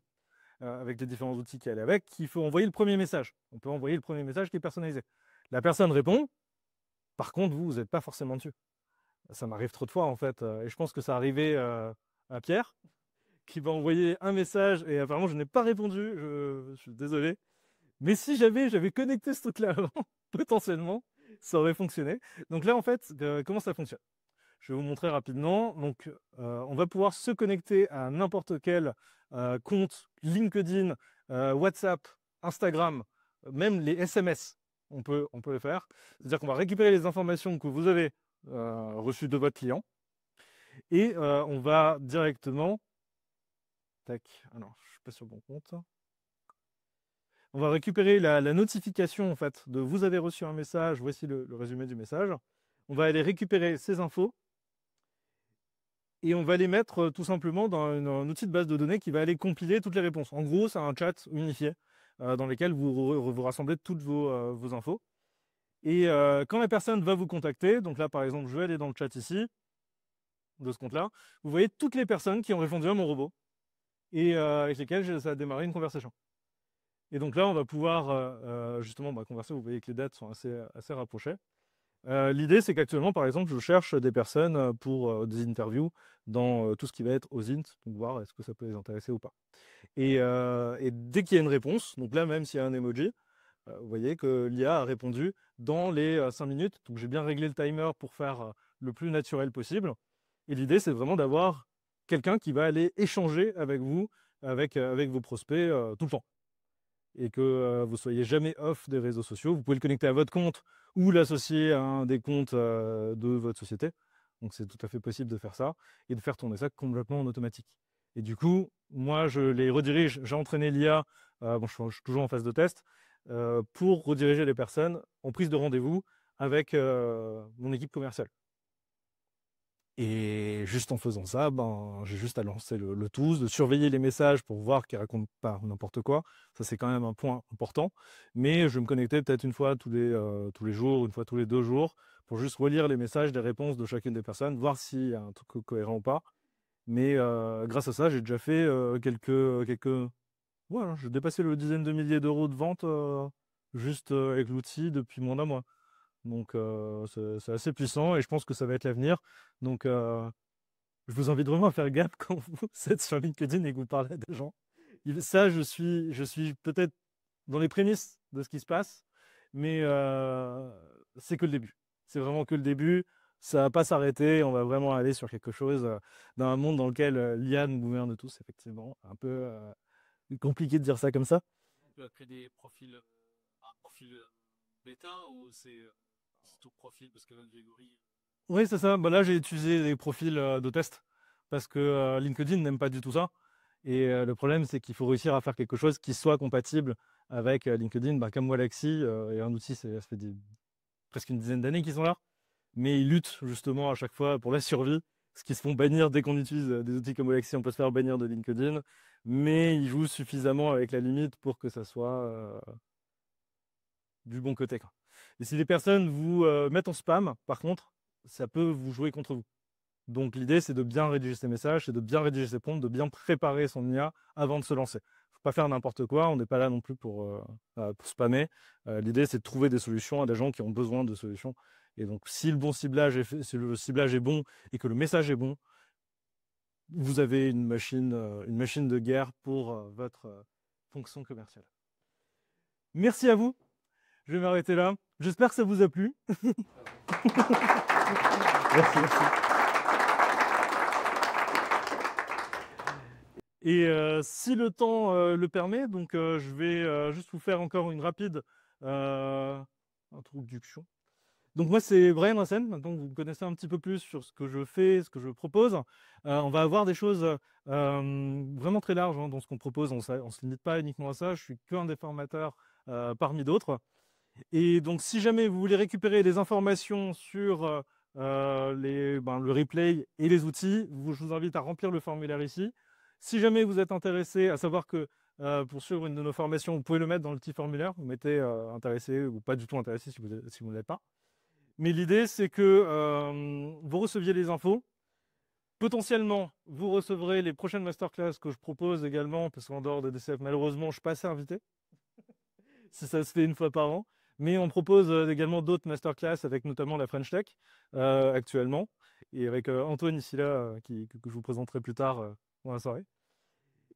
avec les différents outils qui allaient avec, qu'il faut envoyer le premier message. On peut envoyer le premier message qui est personnalisé. La personne répond, par contre, vous n'êtes pas forcément dessus. Ça m'arrive trop de fois, en fait, et je pense que ça arrivait à Pierre, qui va envoyer un message, et apparemment, je n'ai pas répondu, je suis désolé. Mais si j'avais connecté ce truc-là avant, potentiellement, ça aurait fonctionné. Donc là, en fait, comment ça fonctionne? Je vais vous montrer rapidement. Donc, on va pouvoir se connecter à n'importe quel compte LinkedIn, WhatsApp, Instagram, même les SMS. On peut le faire. C'est-à-dire qu'on va récupérer les informations que vous avez reçues de votre client et on va directement. Tac. Alors, je suis pas sur le bon compte. On va récupérer la notification en fait de vous avez reçu un message. Voici le résumé du message. On va aller récupérer ces infos. Et on va les mettre tout simplement dans un outil de base de données qui va aller compiler toutes les réponses. En gros, c'est un chat unifié dans lequel vous rassemblez toutes vos infos. Et quand la personne va vous contacter, donc là par exemple, je vais aller dans le chat ici, de ce compte-là, vous voyez toutes les personnes qui ont répondu à mon robot et avec lesquelles ça a démarré une conversation. Et donc là, on va pouvoir justement converser. Vous voyez que les dates sont assez rapprochées. L'idée, c'est qu'actuellement, par exemple, je cherche des personnes pour des interviews dans tout ce qui va être OSINT, donc voir est-ce que ça peut les intéresser ou pas. Et dès qu'il y a une réponse, donc là, même s'il y a un emoji, vous voyez que l'IA a répondu dans les 5 minutes. Donc j'ai bien réglé le timer pour faire le plus naturel possible. Et l'idée, c'est vraiment d'avoir quelqu'un qui va aller échanger avec vous, avec vos prospects tout le temps. Et que vous soyez jamais off des réseaux sociaux. Vous pouvez le connecter à votre compte ou l'associer à un des comptes de votre société. Donc c'est tout à fait possible de faire ça et de faire tourner ça complètement en automatique. Et du coup, moi je les redirige, j'ai entraîné l'IA, je suis toujours en phase de test, pour rediriger les personnes en prise de rendez-vous avec mon équipe commerciale. Et juste en faisant ça, j'ai juste à lancer le tools, de surveiller les messages pour voir qu'ils ne racontent pas n'importe quoi. Ça, c'est quand même un point important. Mais je vais me connecter peut-être une fois tous les jours, une fois tous les 2 jours, pour juste relire les messages, les réponses de chacune des personnes, voir s'il y a un truc cohérent ou pas. Mais grâce à ça, j'ai déjà fait quelques... Voilà, j'ai dépassé le dizaine de milliers d'euros de vente juste avec l'outil depuis moins d'un mois. Donc c'est assez puissant et je pense que ça va être l'avenir. Donc je vous invite vraiment à faire gaffe quand vous êtes sur LinkedIn et que vous parlez à des gens. Ça, je suis peut-être dans les prémices de ce qui se passe, mais c'est que le début. C'est vraiment que le début. Ça va pas s'arrêter. On va vraiment aller sur quelque chose dans un monde dans lequel l'IA nous gouverne tous, effectivement. Un peu compliqué de dire ça comme ça. On peut créer des profils, un profil bêta ou c'est tout profil parce que l'algorithme. Oui, c'est ça. Là, j'ai utilisé des profils de test parce que LinkedIn n'aime pas du tout ça. Et le problème, c'est qu'il faut réussir à faire quelque chose qui soit compatible avec LinkedIn. Comme Walaxy et un outil, ça fait presque une dizaine d'années qu'ils sont là. Mais ils luttent justement à chaque fois pour la survie. Parce qu'ils se font bannir dès qu'on utilise des outils comme Walaxy, on peut se faire bannir de LinkedIn. Mais ils jouent suffisamment avec la limite pour que ça soit du bon côté, quoi. Et si les personnes vous mettent en spam, par contre, ça peut vous jouer contre vous. Donc l'idée, c'est de bien rédiger ses messages, c'est de bien rédiger ses prompts, de bien préparer son IA avant de se lancer. Il ne faut pas faire n'importe quoi, on n'est pas là non plus pour spammer. L'idée, c'est de trouver des solutions à des gens qui ont besoin de solutions Et donc, si le bon ciblage est fait, si le ciblage est bon et que le message est bon, vous avez une machine de guerre pour votre fonction commerciale. Merci à vous. Je vais m'arrêter là. J'espère que ça vous a plu. Merci. Et si le temps le permet, donc je vais juste vous faire encore une rapide introduction. Donc moi c'est Brian Rassen, maintenant que vous me connaissez un petit peu plus sur ce que je fais, ce que je propose. On va avoir des choses vraiment très larges dans ce qu'on propose, on se limite pas uniquement à ça, je suis qu'un des formateurs parmi d'autres. Et donc si jamais vous voulez récupérer des informations sur le replay et les outils, je vous invite à remplir le formulaire ici. Si jamais vous êtes intéressé, à savoir que pour suivre une de nos formations, vous pouvez le mettre dans le petit formulaire, vous mettez intéressé ou pas du tout intéressé si vous ne l'êtes pas. Mais l'idée, c'est que vous receviez les infos. Potentiellement, vous recevrez les prochaines masterclass que je propose également, parce qu'en dehors de DCF, malheureusement, je ne suis pas assez invité, si ça se fait une fois par an. Mais on propose également d'autres masterclass, avec notamment la French Tech, actuellement, et avec Antoine ici là, que je vous présenterai plus tard dans la soirée.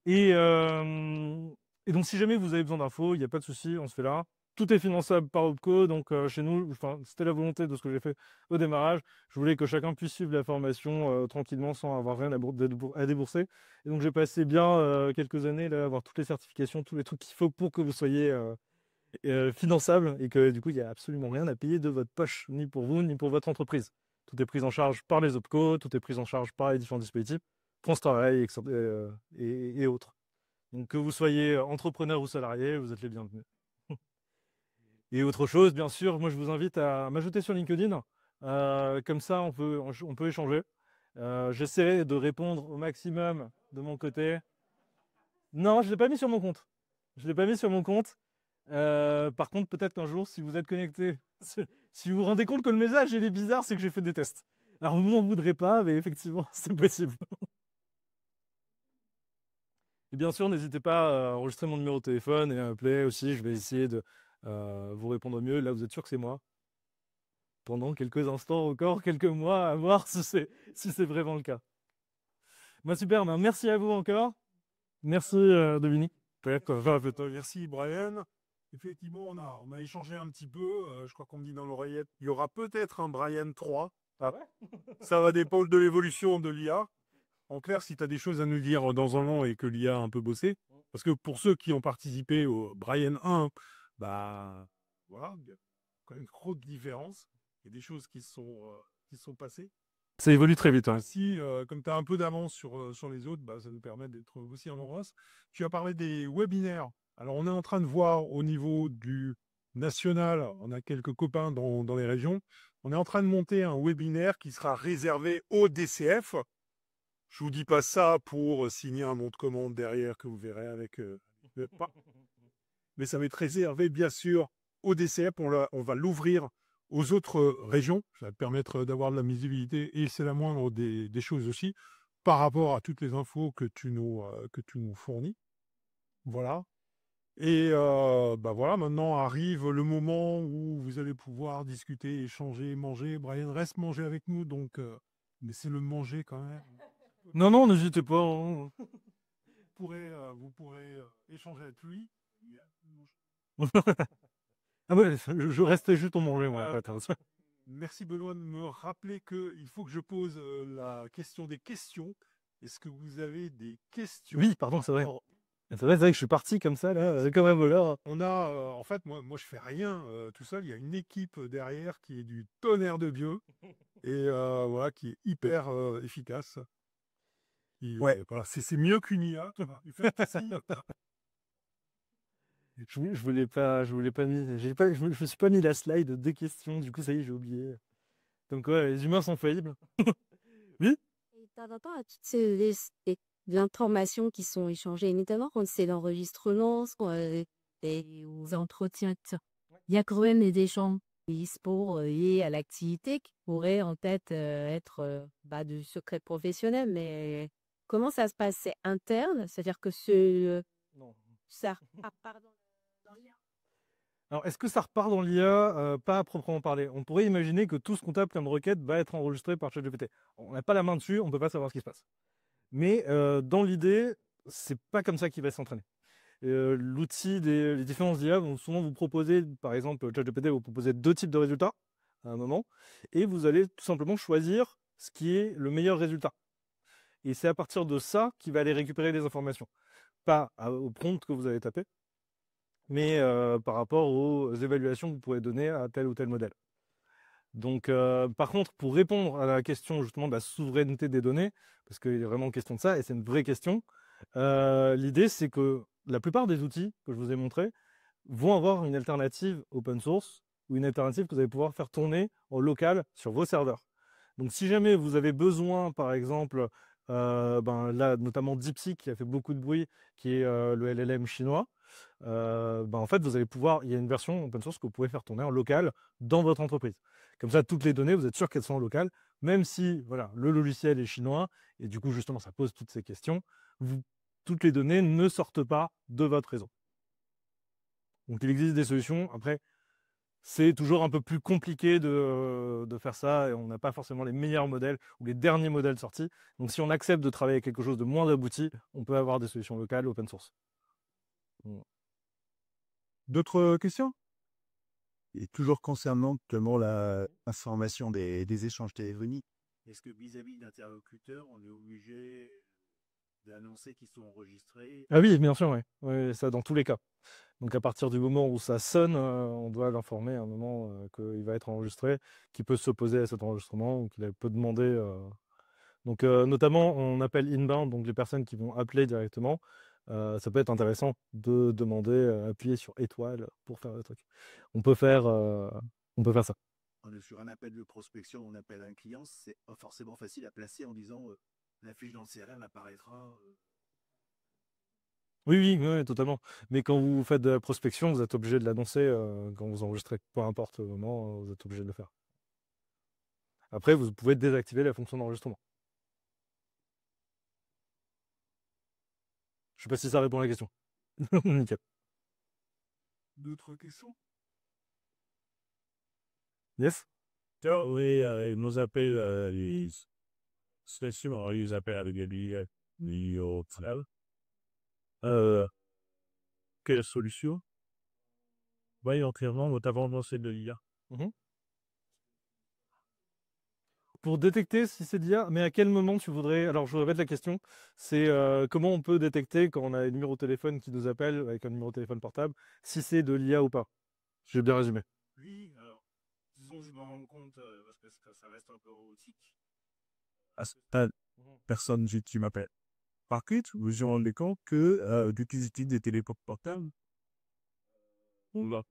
Et donc, si jamais vous avez besoin d'infos, il n'y a pas de souci, on se fait là. Tout est finançable par Opco, donc chez nous, c'était la volonté de ce que j'ai fait au démarrage. Je voulais que chacun puisse suivre la formation tranquillement sans avoir rien à débourser. Et donc j'ai passé bien quelques années là, à avoir toutes les certifications, tous les trucs qu'il faut pour que vous soyez finançable et que du coup il n'y a absolument rien à payer de votre poche, ni pour vous, ni pour votre entreprise. Tout est pris en charge par les Opco, tout est pris en charge par les différents dispositifs, France Travail et autres. Donc que vous soyez entrepreneur ou salarié, vous êtes les bienvenus. Et autre chose, bien sûr, moi je vous invite à m'ajouter sur LinkedIn. Comme ça, on peut échanger. J'essaierai de répondre au maximum de mon côté. Non, je ne l'ai pas mis sur mon compte. Je ne l'ai pas mis sur mon compte. Par contre, peut-être qu'un jour, si vous êtes connecté, si vous vous rendez compte que le message il est bizarre, c'est que j'ai fait des tests. Alors, vous m'en voudrez pas, mais effectivement, c'est possible. Et bien sûr, n'hésitez pas à enregistrer mon numéro de téléphone et à appeler aussi. Je vais essayer de vous répondre au mieux. Là, vous êtes sûr que c'est moi. Pendant quelques instants encore, quelques mois, à voir si c'est vraiment le cas. Moi, super. Ben, merci à vous encore. Merci, Dominique. Merci Brian. Effectivement, on a échangé un petit peu. Je crois qu'on me dit dans l'oreillette, il y aura peut-être un Brian 3. Ah ouais? Ça va dépendre de l'évolution de l'IA. En clair, si tu as des choses à nous dire dans un an et que l'IA a un peu bossé, parce que pour ceux qui ont participé au Brian 1, bah voilà, il y a quand même une grosse différence. Il y a des choses qui sont passées. Ça évolue très vite. Hein. Si, comme tu as un peu d'avance sur les autres, bah, ça nous permet d'être aussi en avance. Tu as parlé des webinaires. Alors, on est en train de voir au niveau du national, on a quelques copains dans les régions, on est en train de monter un webinaire qui sera réservé au DCF. Je vous dis pas ça pour signer un bon de commande derrière que vous verrez avec... Mais ça va être réservé, bien sûr, au DCF. On va l'ouvrir aux autres régions. Ça va te permettre d'avoir de la visibilité et c'est la moindre des choses aussi par rapport à toutes les infos que tu nous fournis. Voilà. Et voilà, maintenant arrive le moment où vous allez pouvoir discuter, échanger, manger. Brian reste manger avec nous, donc mais c'est le manger quand même. Non, n'hésitez pas. Hein. Vous pourrez échanger avec lui. Ah ouais, je restais juste au manger, moi. Merci Benoît de me rappeler qu'il faut que je pose la question des questions. Est-ce que vous avez des questions? Oui, pardon, c'est vrai. C'est vrai que je suis parti comme ça, là, comme un voleur. On a, en fait, moi je fais rien tout seul. Il y a une équipe derrière qui est du tonnerre de Dieu et voilà, qui est hyper efficace. Ouais, voilà, c'est mieux qu'une IA. Je voulais pas je me suis pas mis la slide des questions, du coup ça y est, j'ai oublié. Comme quoi, les humains sont faillibles. Oui? Et par rapport à toutes ces informations qui sont échangées, notamment quand c'est l'enregistrement, des entretiens, il y a quand même des échanges pour liés à l'activité qui pourraient en fait être du secret professionnel, mais comment ça se passe? C'est interne, c'est-à-dire que Non. ça repart dans l'IA. Alors, est-ce que ça repart dans l'IA? Pas à proprement parler. On pourrait imaginer que tout ce qu'on tape comme requête va être enregistré par ChatGPT. On n'a pas la main dessus, on ne peut pas savoir ce qui se passe. Mais dans l'idée, c'est pas comme ça qu'il va s'entraîner. L'outil les différents IA vont souvent vous proposer, par exemple, ChatGPT va vous proposer 2 types de résultats à un moment, et vous allez tout simplement choisir ce qui est le meilleur résultat. Et c'est à partir de ça qu'il va aller récupérer les informations. Pas au prompt que vous avez tapé, mais par rapport aux évaluations que vous pourrez donner à tel ou tel modèle. Donc, par contre, pour répondre à la question justement de la souveraineté des données, parce qu'il est vraiment question de ça, et c'est une vraie question, l'idée c'est que la plupart des outils que je vous ai montrés vont avoir une alternative open source ou une alternative que vous allez pouvoir faire tourner en local sur vos serveurs. Donc si jamais vous avez besoin, par exemple, là, notamment DeepSeek qui a fait beaucoup de bruit, qui est le LLM chinois, en fait, vous allez pouvoir, il y a une version open source que vous pouvez faire tourner en local dans votre entreprise. Comme ça, toutes les données, vous êtes sûr qu'elles sont en local, même si voilà, le logiciel est chinois, et du coup, justement, ça pose toutes ces questions. Toutes les données ne sortent pas de votre réseau. Donc, il existe des solutions. Après, c'est toujours un peu plus compliqué de faire ça, et on n'a pas forcément les meilleurs modèles ou les derniers modèles sortis. Donc, si on accepte de travailler avec quelque chose de moins abouti, on peut avoir des solutions locales open source. D'autres questions? Et toujours concernant notamment la information des échanges téléphoniques, Est-ce que vis-à-vis d'interlocuteurs, on est obligé d'annoncer qu'ils sont enregistrés? Ah oui, bien sûr, oui. Ouais, ça dans tous les cas. Donc à partir du moment où ça sonne, on doit l'informer à un moment qu'il va être enregistré, qu'il peut s'opposer à cet enregistrement, ou qu'il peut demander. Donc notamment, on appelle inbound, donc les personnes qui vont appeler directement. Ça peut être intéressant de demander, appuyer sur étoile pour faire le truc. On peut faire ça. On est sur un appel de prospection, on appelle un client, c'est pas forcément facile à placer en disant la fiche dans le CRM apparaîtra. Oui, oui, oui, oui, totalement. Mais quand vous faites de la prospection, vous êtes obligé de l'annoncer quand vous enregistrez. Peu importe le moment, vous êtes obligé de le faire. Après, vous pouvez désactiver la fonction d'enregistrement. Je sais pas si ça répond à la question. Nickel. D'autres questions? Yes? Oui, nos appels, c'est sûr, ils appellent avec des au travail. Quelle solution? Voyons clairement, notamment dans celle de l'IA. Pour détecter si c'est d'IA, mais à quel moment tu voudrais... Alors, je répète la question, c'est comment on peut détecter quand on a un numéro de téléphone qui nous appelle avec un numéro de téléphone portable, si c'est de l'IA ou pas? J'ai bien résumé. Oui, alors, disons que je me rends compte, parce que ça reste un peu robotique. À ce stade, personne tu m'appelles. Par contre, vous vous rendez compte que d'utiliser des téléphones portables, on va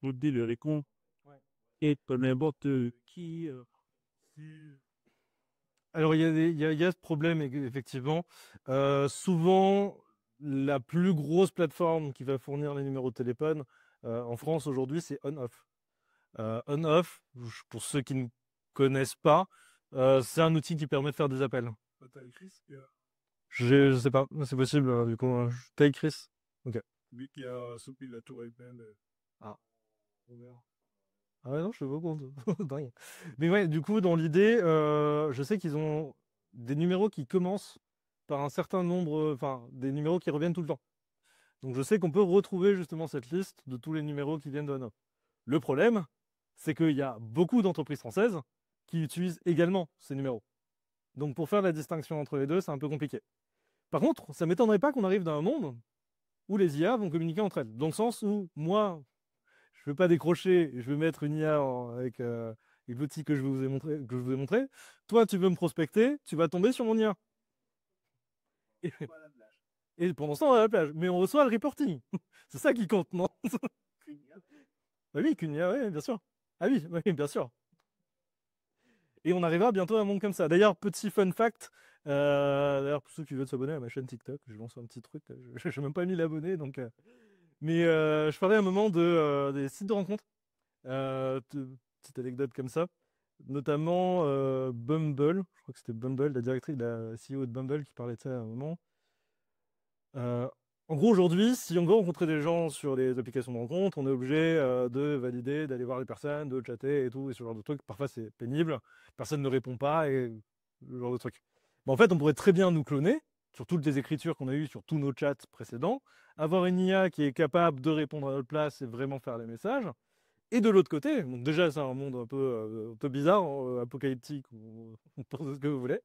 vous dire le récon et n'importe qui. Alors, il y a ce problème, effectivement. Souvent, la plus grosse plateforme qui va fournir les numéros de téléphone en France aujourd'hui, c'est On-Off. On-Off, pour ceux qui ne connaissent pas, c'est un outil qui permet de faire des appels. T'as écrit Je sais pas, c'est possible, du coup. T'as écrit? Ok. Lui qui a sauté la tour Eiffel. Ah. Ah ouais, non, je suis pas au compte. Dingue. Mais ouais, du coup, dans l'idée, je sais qu'ils ont des numéros qui commencent par un certain nombre, enfin, des numéros qui reviennent tout le temps. Donc je sais qu'on peut retrouver justement cette liste de tous les numéros qui viennent de On-Off. Le problème, c'est qu'il y a beaucoup d'entreprises françaises qui utilisent également ces numéros. Donc pour faire la distinction entre les deux, c'est un peu compliqué. Par contre, ça ne m'étonnerait pas qu'on arrive dans un monde où les IA vont communiquer entre elles. Dans le sens où moi, je ne veux pas décrocher, je veux mettre une IA avec l'outil que je vous ai montré. Toi, tu veux me prospecter, tu vas tomber sur mon IA. Et pendant ce temps, on est à la plage. Mais on reçoit le reporting. C'est ça qui compte, non? Bah oui, qu'une IA, oui, bien sûr. Ah oui, oui, bien sûr. Et on arrivera bientôt à un monde comme ça. D'ailleurs, petit fun fact, d'ailleurs, pour ceux qui veulent s'abonner à ma chaîne TikTok, je lance un petit truc. Je n'ai même pas mis l'abonné, donc. Mais je parlais à un moment des sites de rencontres. Petite anecdote comme ça. Notamment Bumble. Je crois que c'était Bumble, la directrice, la CEO de Bumble qui parlait de ça à un moment. En gros, aujourd'hui, si on veut rencontrer des gens sur les applications de rencontre, on est obligé de valider, d'aller voir les personnes, de chatter et tout, et ce genre de trucs. Parfois, c'est pénible. Personne ne répond pas et ce genre de trucs. Mais en fait, on pourrait très bien nous cloner sur toutes les écritures qu'on a eues sur tous nos chats précédents, avoir une IA qui est capable de répondre à notre place et vraiment faire les messages. Et de l'autre côté, donc déjà, c'est un monde un peu bizarre, apocalyptique, ou pensez ce que vous voulez.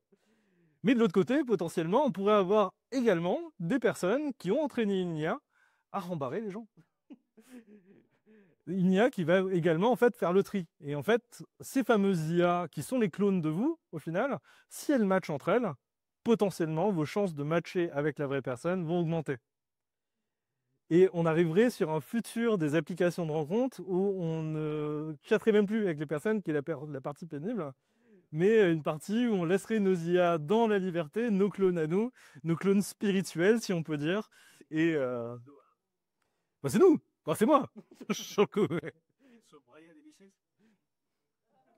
Mais de l'autre côté, potentiellement, on pourrait avoir également des personnes qui ont entraîné une IA à rembarrer les gens. Une IA qui va également en fait faire le tri. Et en fait, ces fameuses IA qui sont les clones de vous, au final, si elles matchent entre elles, potentiellement, vos chances de matcher avec la vraie personne vont augmenter. Et on arriverait sur un futur des applications de rencontre où on ne chatterait même plus avec les personnes, qui est la partie pénible, mais une partie où on laisserait nos IA dans la liberté, nos clones à nous, nos clones spirituels, si on peut dire. Et bah, c'est nous, bah, c'est moi. Sur le coup, ouais.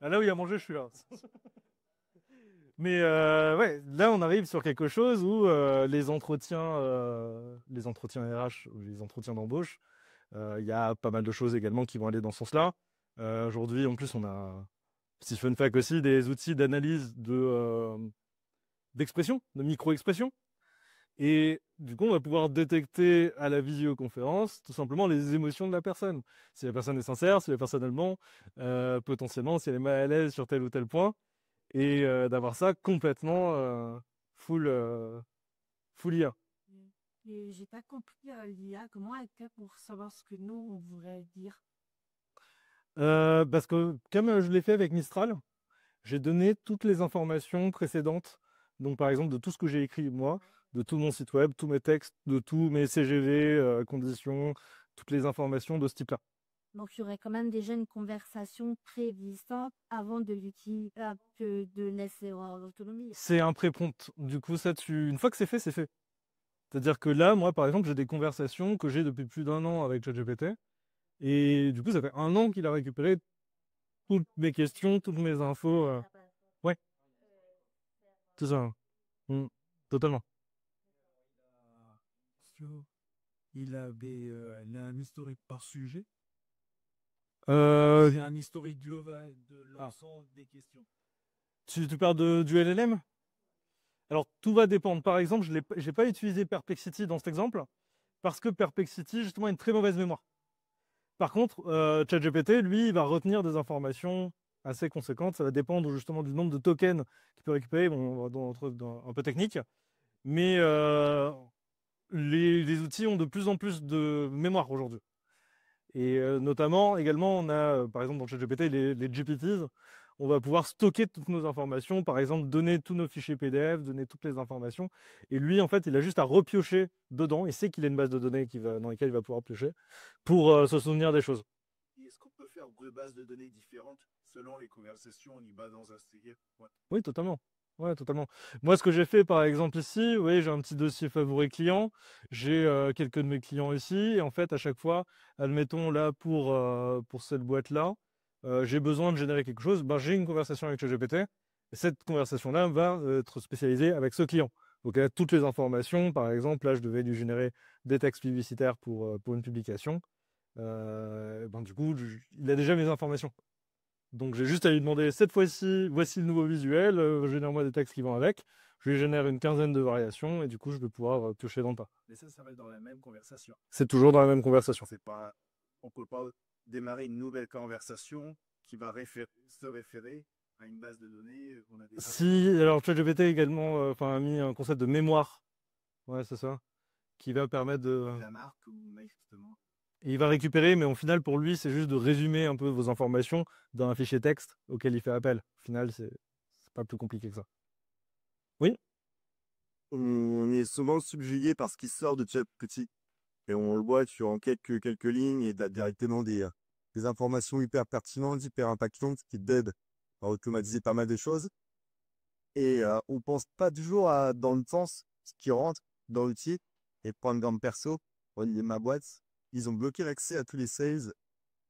Ah, là où il y a mangé, je suis là. Mais ouais, là on arrive sur quelque chose où les entretiens RH ou les entretiens d'embauche, il y a pas mal de choses également qui vont aller dans ce sens-là. Aujourd'hui, en plus, on a, petit fun fact aussi, des outils d'analyse d'expression, de micro-expression. Et du coup, on va pouvoir détecter à la visioconférence tout simplement les émotions de la personne. Si la personne est sincère, si la personne elle ment, potentiellement si elle est mal à l'aise sur tel ou tel point. Et d'avoir ça complètement full IA. Et j'ai pas compris l'IA, comment elle fait pour savoir ce que nous, on voudrait dire. Parce que comme je l'ai fait avec Mistral, j'ai donné toutes les informations précédentes. Donc par exemple de tout ce que j'ai écrit moi, de tout mon site web, tous mes textes, de tous mes CGV, conditions, toutes les informations de ce type-là. Donc, il y aurait quand même déjà une conversation préexistante avant de l'utiliser, de laisser l'autonomie. C'est un pré-prompt. Du coup, ça, une fois que c'est fait, c'est fait. C'est-à-dire que là, moi, par exemple, j'ai des conversations que j'ai depuis plus d'1 an avec ChatGPT. Et du coup, ça fait 1 an qu'il a récupéré toutes mes questions, toutes mes infos. Ouais, c'est ça. Totalement. Il a un historique par sujet. C'est un historique global de l'ensemble des questions. Tu parles du LLM? Alors, tout va dépendre. Par exemple, je n'ai pas utilisé Perplexity dans cet exemple, parce que Perplexity, justement, a une très mauvaise mémoire. Par contre, ChatGPT, lui, il va retenir des informations assez conséquentes. Ça va dépendre justement du nombre de tokens qu'il peut récupérer, bon, un peu technique. Mais les outils ont de plus en plus de mémoire aujourd'hui. Et notamment, également, on a, par exemple, dans ChatGPT, les GPTs, on va pouvoir stocker toutes nos informations, par exemple, donner tous nos fichiers PDF, donner toutes les informations. Et lui, en fait, il a juste à repiocher dedans. Il sait qu'il a une base de données dans laquelle il va pouvoir piocher pour se souvenir des choses. Est-ce qu'on peut faire 2 bases de données différentes selon les conversations on y va dans un sticker? Ouais. Oui, totalement. Ouais, totalement. Moi, ce que j'ai fait, par exemple, ici, oui, j'ai un petit dossier favori client. J'ai quelques de mes clients ici. Et en fait, à chaque fois, admettons, là, pour cette boîte-là, j'ai besoin de générer quelque chose. Ben, j'ai une conversation avec ChatGPT. Et cette conversation-là va être spécialisée avec ce client. Donc, elle a toutes les informations. Par exemple, là, je devais lui générer des textes publicitaires pour une publication. Ben, du coup, il a déjà mes informations. Donc j'ai juste à lui demander, cette fois-ci, voici le nouveau visuel, génère-moi des textes qui vont avec. Je lui génère une quinzaine de variations et du coup je vais pouvoir piocher dans le tas. Mais ça va être dans la même conversation. C'est toujours dans la même conversation. On ne peut pas démarrer une nouvelle conversation qui va se référer à une base de données qu'on a déjà. Si, alors ChatGPT également a mis un concept de mémoire. Ouais, c'est ça. Qui va permettre de... La marque ou justement. Et il va récupérer, mais au final, pour lui, c'est juste de résumer un peu vos informations dans un fichier texte auquel il fait appel. Au final, c'est pas plus compliqué que ça. Oui? On est souvent subjugué par ce qui sort de ChatGPT. Et on le voit sur quelques lignes et directement des informations hyper pertinentes, hyper impactantes qui t'aident à automatiser pas mal de choses. Et on pense pas toujours dans le sens ce qui rentre dans l'outil. Et pour un exemple perso, ma boîte, ils ont bloqué l'accès à tous les sales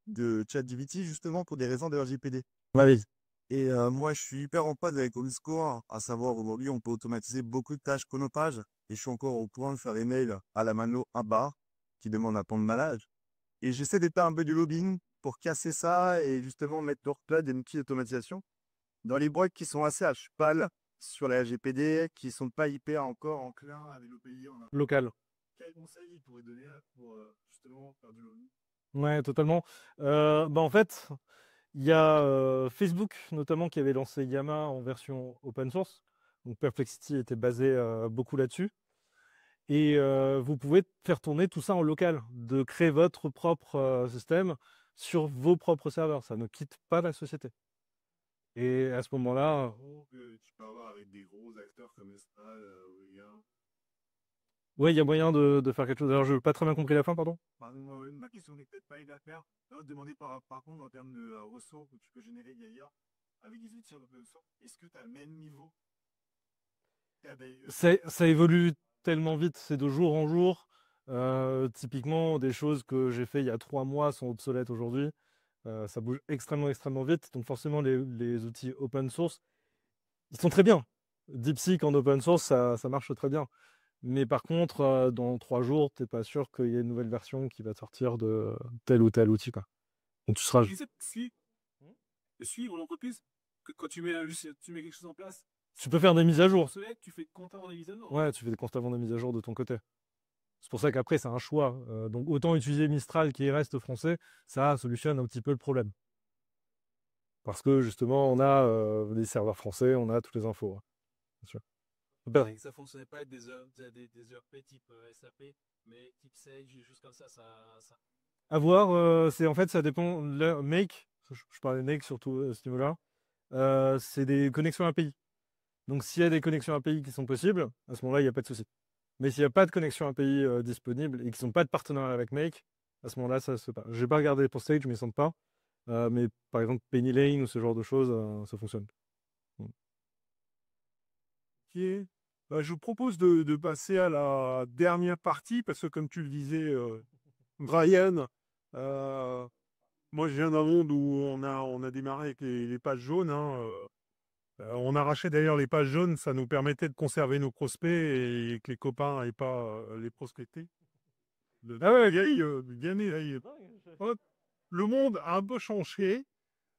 de ChatGPT justement pour des raisons de RGPD. Oui. Et moi, je suis hyper en phase avec Omniscore, à savoir aujourd'hui, on peut automatiser beaucoup de tâches chronophages Et je suis encore au point de faire des mails à la mano à bar qui demandent un temps de malade. Et j'essaie d'éteindre un peu du lobbying pour casser ça et justement mettre leur plat des outils d'automatisation dans les boîtes qui sont assez à cheval sur la RGPD, qui ne sont pas hyper encore enclins avec le pays. Local. Quel conseil il pourrait donner là pour justement faire du lobbying? Ouais, totalement. En fait, il y a Facebook notamment qui avait lancé Yammer en version open source. Donc Perplexity était basé beaucoup là-dessus. Et vous pouvez faire tourner tout ça en local, de créer votre propre système sur vos propres serveurs. Ça ne quitte pas la société. Et à ce moment-là, Que tu peux avoir avec des gros acteurs comme Estral, ouais, il y a moyen de faire quelque chose. Alors, je n'ai pas très bien compris la fin, pardon. ma question n'est peut-être pas aidée à faire. Demander par contre en termes de ressources que tu peux générer d'IA avec des outils open source, est-ce que tu as le même niveau? Ça évolue tellement vite, c'est de jour en jour. Typiquement, des choses que j'ai fait il y a 3 mois sont obsolètes aujourd'hui. Ça bouge extrêmement vite. Donc forcément, les outils open source, ils sont très bien. DeepSeek en open source, ça marche très bien. Mais par contre, dans 3 jours, tu n'es pas sûr qu'il y ait une nouvelle version qui va sortir de tel ou tel outil, quoi. Donc tu seras... Suis en entreprise, quand tu mets quelque chose en place, Tu peux faire des mises à jour. tu fais constat avant des mises à jour. Ouais, tu fais des constats avant des mises à jour de ton côté. C'est pour ça qu'après, c'est un choix. Donc autant utiliser Mistral qui reste français, ça solutionne un petit peu le problème. Parce que justement, on a des serveurs français, on a toutes les infos. Hein. Bien sûr. Ça fonctionnait pas avec des ERP type SAP, mais type Sage, des choses comme ça. À voir, en fait, ça dépend. Make, je parlais de Make surtout à ce niveau-là, c'est des connexions API. Donc s'il y a des connexions API qui sont possibles, à ce moment-là, il n'y a pas de souci. Mais s'il n'y a pas de connexion API disponible et qu'ils ne sont pas de partenariat avec Make, à ce moment-là, ça se passe. Je n'ai pas regardé pour Stage, mais ils ne sentent pas. Mais par exemple, Penny Lane ou ce genre de choses, ça fonctionne. Ok. Je vous propose de passer à la dernière partie, parce que comme tu le disais, Brian, moi je viens d'un monde où on a démarré avec les pages jaunes. Hein, on arrachait d'ailleurs les pages jaunes, ça nous permettait de conserver nos prospects et que les copains n'aient pas les prospecter. Ah ouais, le monde a un peu changé.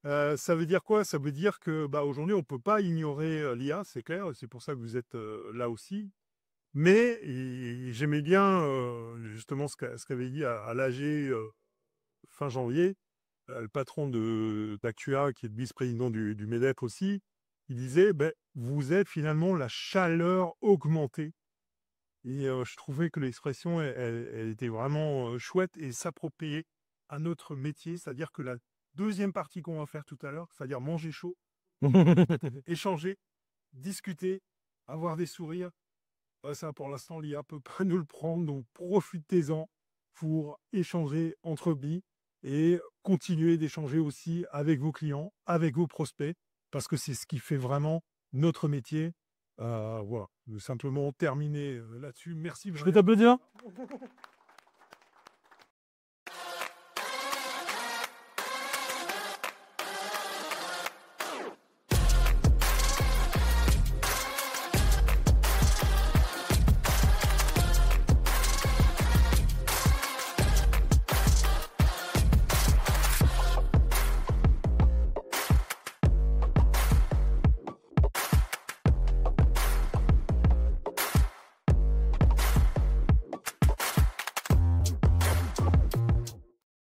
Ça veut dire quoi? Ça veut dire que aujourd'hui, on ne peut pas ignorer l'IA, c'est clair, c'est pour ça que vous êtes là aussi. Mais j'aimais bien justement ce qu'avait dit à l'AG fin janvier, le patron d'Actua, qui est vice-président du MEDEF aussi. Il disait, vous êtes finalement la chaleur augmentée. Et je trouvais que l'expression, elle était vraiment chouette et s'approprier à notre métier. C'est-à-dire que la deuxième partie qu'on va faire tout à l'heure, c'est-à-dire manger chaud, échanger, discuter, avoir des sourires, ça pour l'instant, l'IA peut pas nous le prendre. Donc profitez-en pour échanger entre billes et continuer d'échanger aussi avec vos clients, avec vos prospects, parce que c'est ce qui fait vraiment notre métier. Voilà, simplement terminer là-dessus. Merci. Je vais t'applaudir.